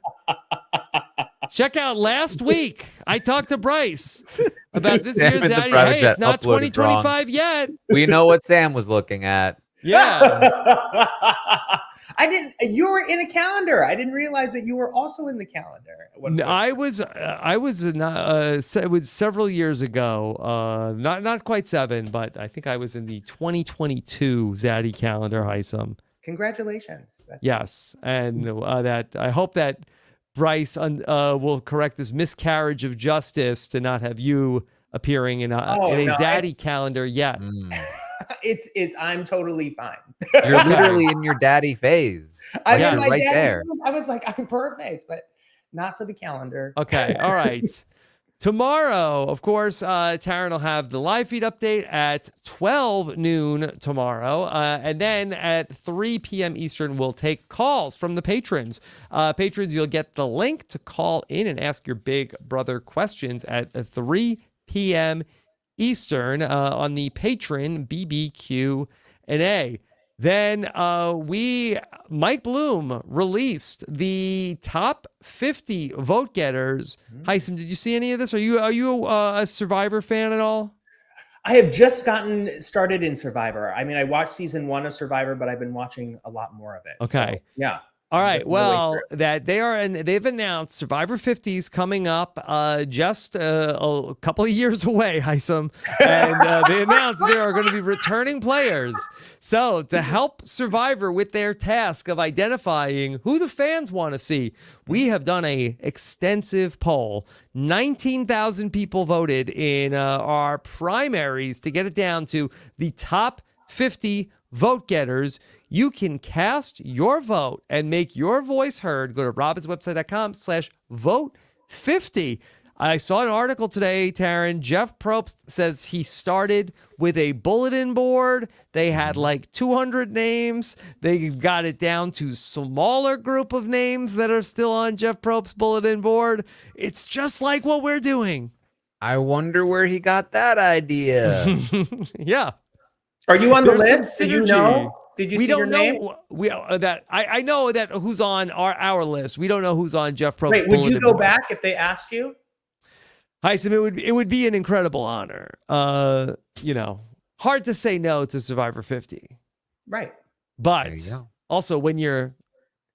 S1: Check out last week. I talked to Bryce about this year's Zaddy. Hey, it's not 2025 yet.
S2: We know what Sam was looking at.
S1: Yeah.
S3: You were in a calendar. I didn't realize that you were also in the calendar.
S1: I was it was several years ago. Not quite 7, but I think I was in the 2022 Zaddy calendar, Hisam.
S3: Congratulations.
S1: Yes. And that I hope that Bryce will correct this miscarriage of justice to not have you appearing in a Zaddy calendar yet.
S3: I'm totally fine.
S2: You're literally in your daddy phase.
S3: I'm
S2: like,
S3: in my
S2: right
S3: daddy
S2: there.
S3: room. I was like, I'm perfect, but not for the calendar.
S1: Okay. All right. Tomorrow, of course, Taran will have the live feed update at 12 noon tomorrow. And then at 3 p.m. Eastern, we'll take calls from the patrons. Patrons, you'll get the link to call in and ask your Big Brother questions at 3 p.m. Eastern on the patron BBQ&A. Then Mike Bloom released the top 50 vote getters. Hisam, did you see any of this? Are you a Survivor fan at all?
S3: I have just gotten started in Survivor. I mean, I watched season 1 of Survivor, but I've been watching a lot more of it.
S1: Okay.
S3: So, yeah.
S1: All right. Well, they've announced Survivor 50s coming up just a couple of years away, Hisam. And they announced there are going to be returning players. So to help Survivor with their task of identifying who the fans want to see, we have done a extensive poll. 19,000 people voted in our primaries to get it down to the top 50 vote getters. You can cast your vote and make your voice heard. Go to robinswebsite.com/vote50. I saw an article today, Taran. Jeff Probst says he started with a bulletin board. They had like 200 names. They've got it down to a smaller group of names that are still on Jeff Probst's bulletin board. It's just like what we're doing.
S2: I wonder where he got that idea.
S1: Yeah.
S3: Are you on the
S1: There's
S3: list?
S1: some
S3: Do you
S1: synergy.
S3: know? Did you
S1: We
S3: see
S1: don't
S3: your name?
S1: know. I know that who's on our list. We don't know who's on Jeff Probst's
S3: Wait, would you
S1: bulletin
S3: go
S1: board.
S3: back if they asked you?
S1: Hisam, it would be an incredible honor. Hard to say no to Survivor 50.
S3: Right.
S1: But
S2: There you go.
S1: also when you're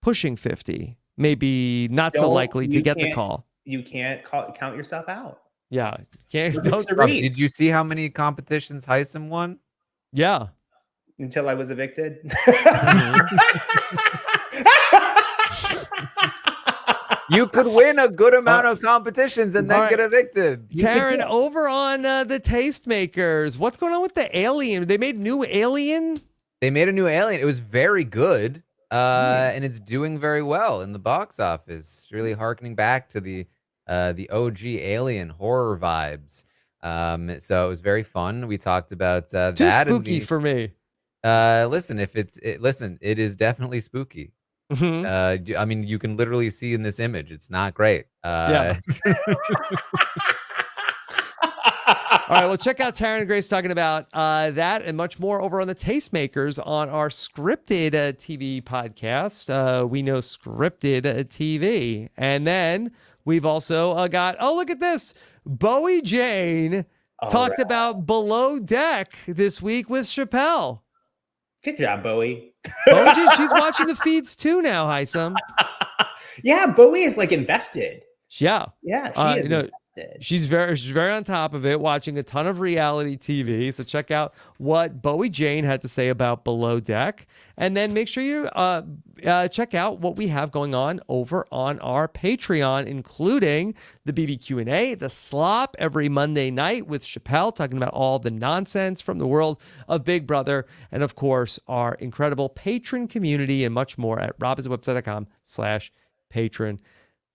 S1: pushing 50, maybe not so likely to get the call.
S3: You can't count yourself out.
S1: Yeah. Can't,
S3: It's
S1: don't,
S3: the
S2: Rob,
S3: read.
S2: did you see how many competitions Hisam won?
S1: yeah.
S3: Until I was evicted.
S2: You could win a good amount of competitions and then
S1: all right.
S2: get evicted.
S1: Taran, over on the Tastemakers, what's going on with the Alien? They made new Alien?
S2: They made a new Alien. It was very good, and it's doing very well in the box office. Really harkening back to the OG Alien horror vibes. So it was very fun. We talked about
S1: Too
S2: that.
S1: spooky for me.
S2: Listen, it is definitely spooky.
S1: Mhm.
S2: I mean, you can literally see in this image. It's not great.
S1: Yeah. All right, well, check out Taran and Grace talking about that and much more over on the Tastemakers on our scripted TV podcast. We know scripted TV. And then we've also got, look at this. Bowie Jane talked about Below Deck this week with Chappelle.
S3: Good job, Bowie.
S1: Bowie Jane, she's watching the feeds too now, Hisam.
S3: Yeah, Bowie is like invested.
S1: Yeah.
S3: Yeah, she is invested.
S1: She's very on top of it, watching a ton of reality TV. So check out what Bowie Jane had to say about Below Deck, and then make sure you check out what we have going on over on our Patreon, including the BBQ&A, the Slop every Monday night with Chappelle talking about all the nonsense from the world of Big Brother, and of course our incredible patron community and much more at robinswebsite.com/patron.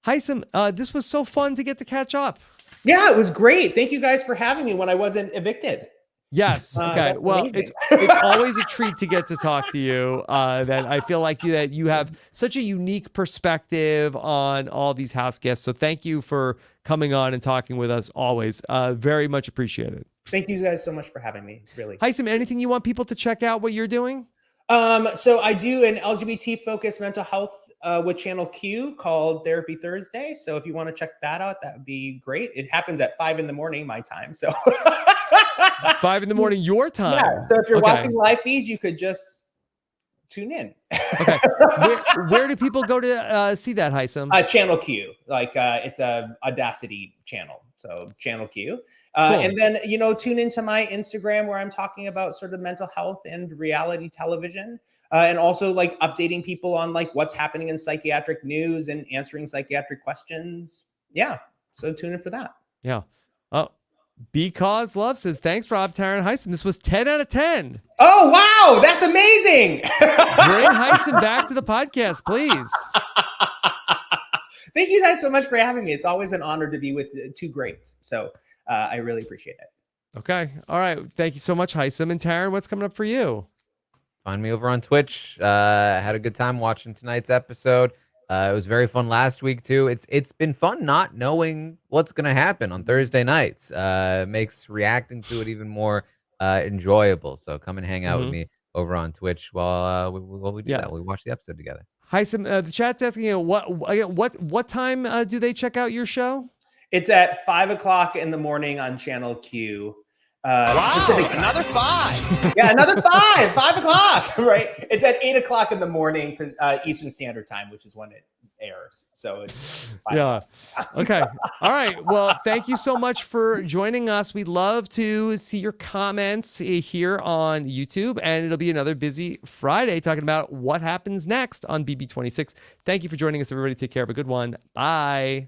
S1: Hisam, this was so fun to get to catch up.
S3: Yeah, it was great. Thank you guys for having me when I wasn't evicted.
S1: Yes. Okay.
S3: That's
S1: Well,
S3: amazing.
S1: it's always a treat to get to talk to you. That I feel like that you have such a unique perspective on all these house guests. So thank you for coming on and talking with us always. Very much appreciated.
S3: Thank you guys so much for having me. Really.
S1: Hisam, anything you want people to check out what you're doing?
S3: So I do an LGBT focused mental health with Channel Q called Therapy Thursday. So if you want to check that out, that would be great. It happens at 5 a.m. my time. So
S1: 5 a.m. your time.
S3: Yeah. So if you're
S1: Okay.
S3: watching live feeds, you could just tune in.
S1: Okay. Where do people go to see that, Hisam?
S3: Channel Q, like it's a Audacity channel. So Channel Q.
S1: Cool.
S3: And then, tune into my Instagram where I'm talking about sort of mental health and reality television. And also like updating people on like what's happening in psychiatric news and answering psychiatric questions. Yeah. So tune in for that.
S1: Yeah. Oh, Because Love says, thanks, Rob, Taran, Hisam. This was 10 out of 10.
S3: Oh, wow. That's amazing.
S1: Bring Hisam back to the podcast, please.
S3: Thank you guys so much for having me. It's always an honor to be with two greats. So I really appreciate it.
S1: Okay. All right. Thank you so much, Hisam. And Taran, what's coming up for you?
S2: Find me over on Twitch. Had a good time watching tonight's episode. It was very fun last week too. It's been fun not knowing what's gonna happen on Thursday nights. Makes reacting to it even more enjoyable. So come and hang out with me over on Twitch while we do that. We watch the episode together.
S1: Hisam, the chat's asking you what time do they check out your show?
S3: It's at 5 o'clock in the morning on Channel Q.
S6: Wow, another 5.
S3: Yeah, another 5 o'clock, right? It's at 8 o'clock in the morning, Eastern Standard Time, which is when it airs. So it's 5 o'clock.
S1: Okay. All right. Well, thank you so much for joining us. We'd love to see your comments here on YouTube, and it'll be another busy Friday talking about what happens next on BB26. Thank you for joining us, everybody. Take care. Have a good one. Bye.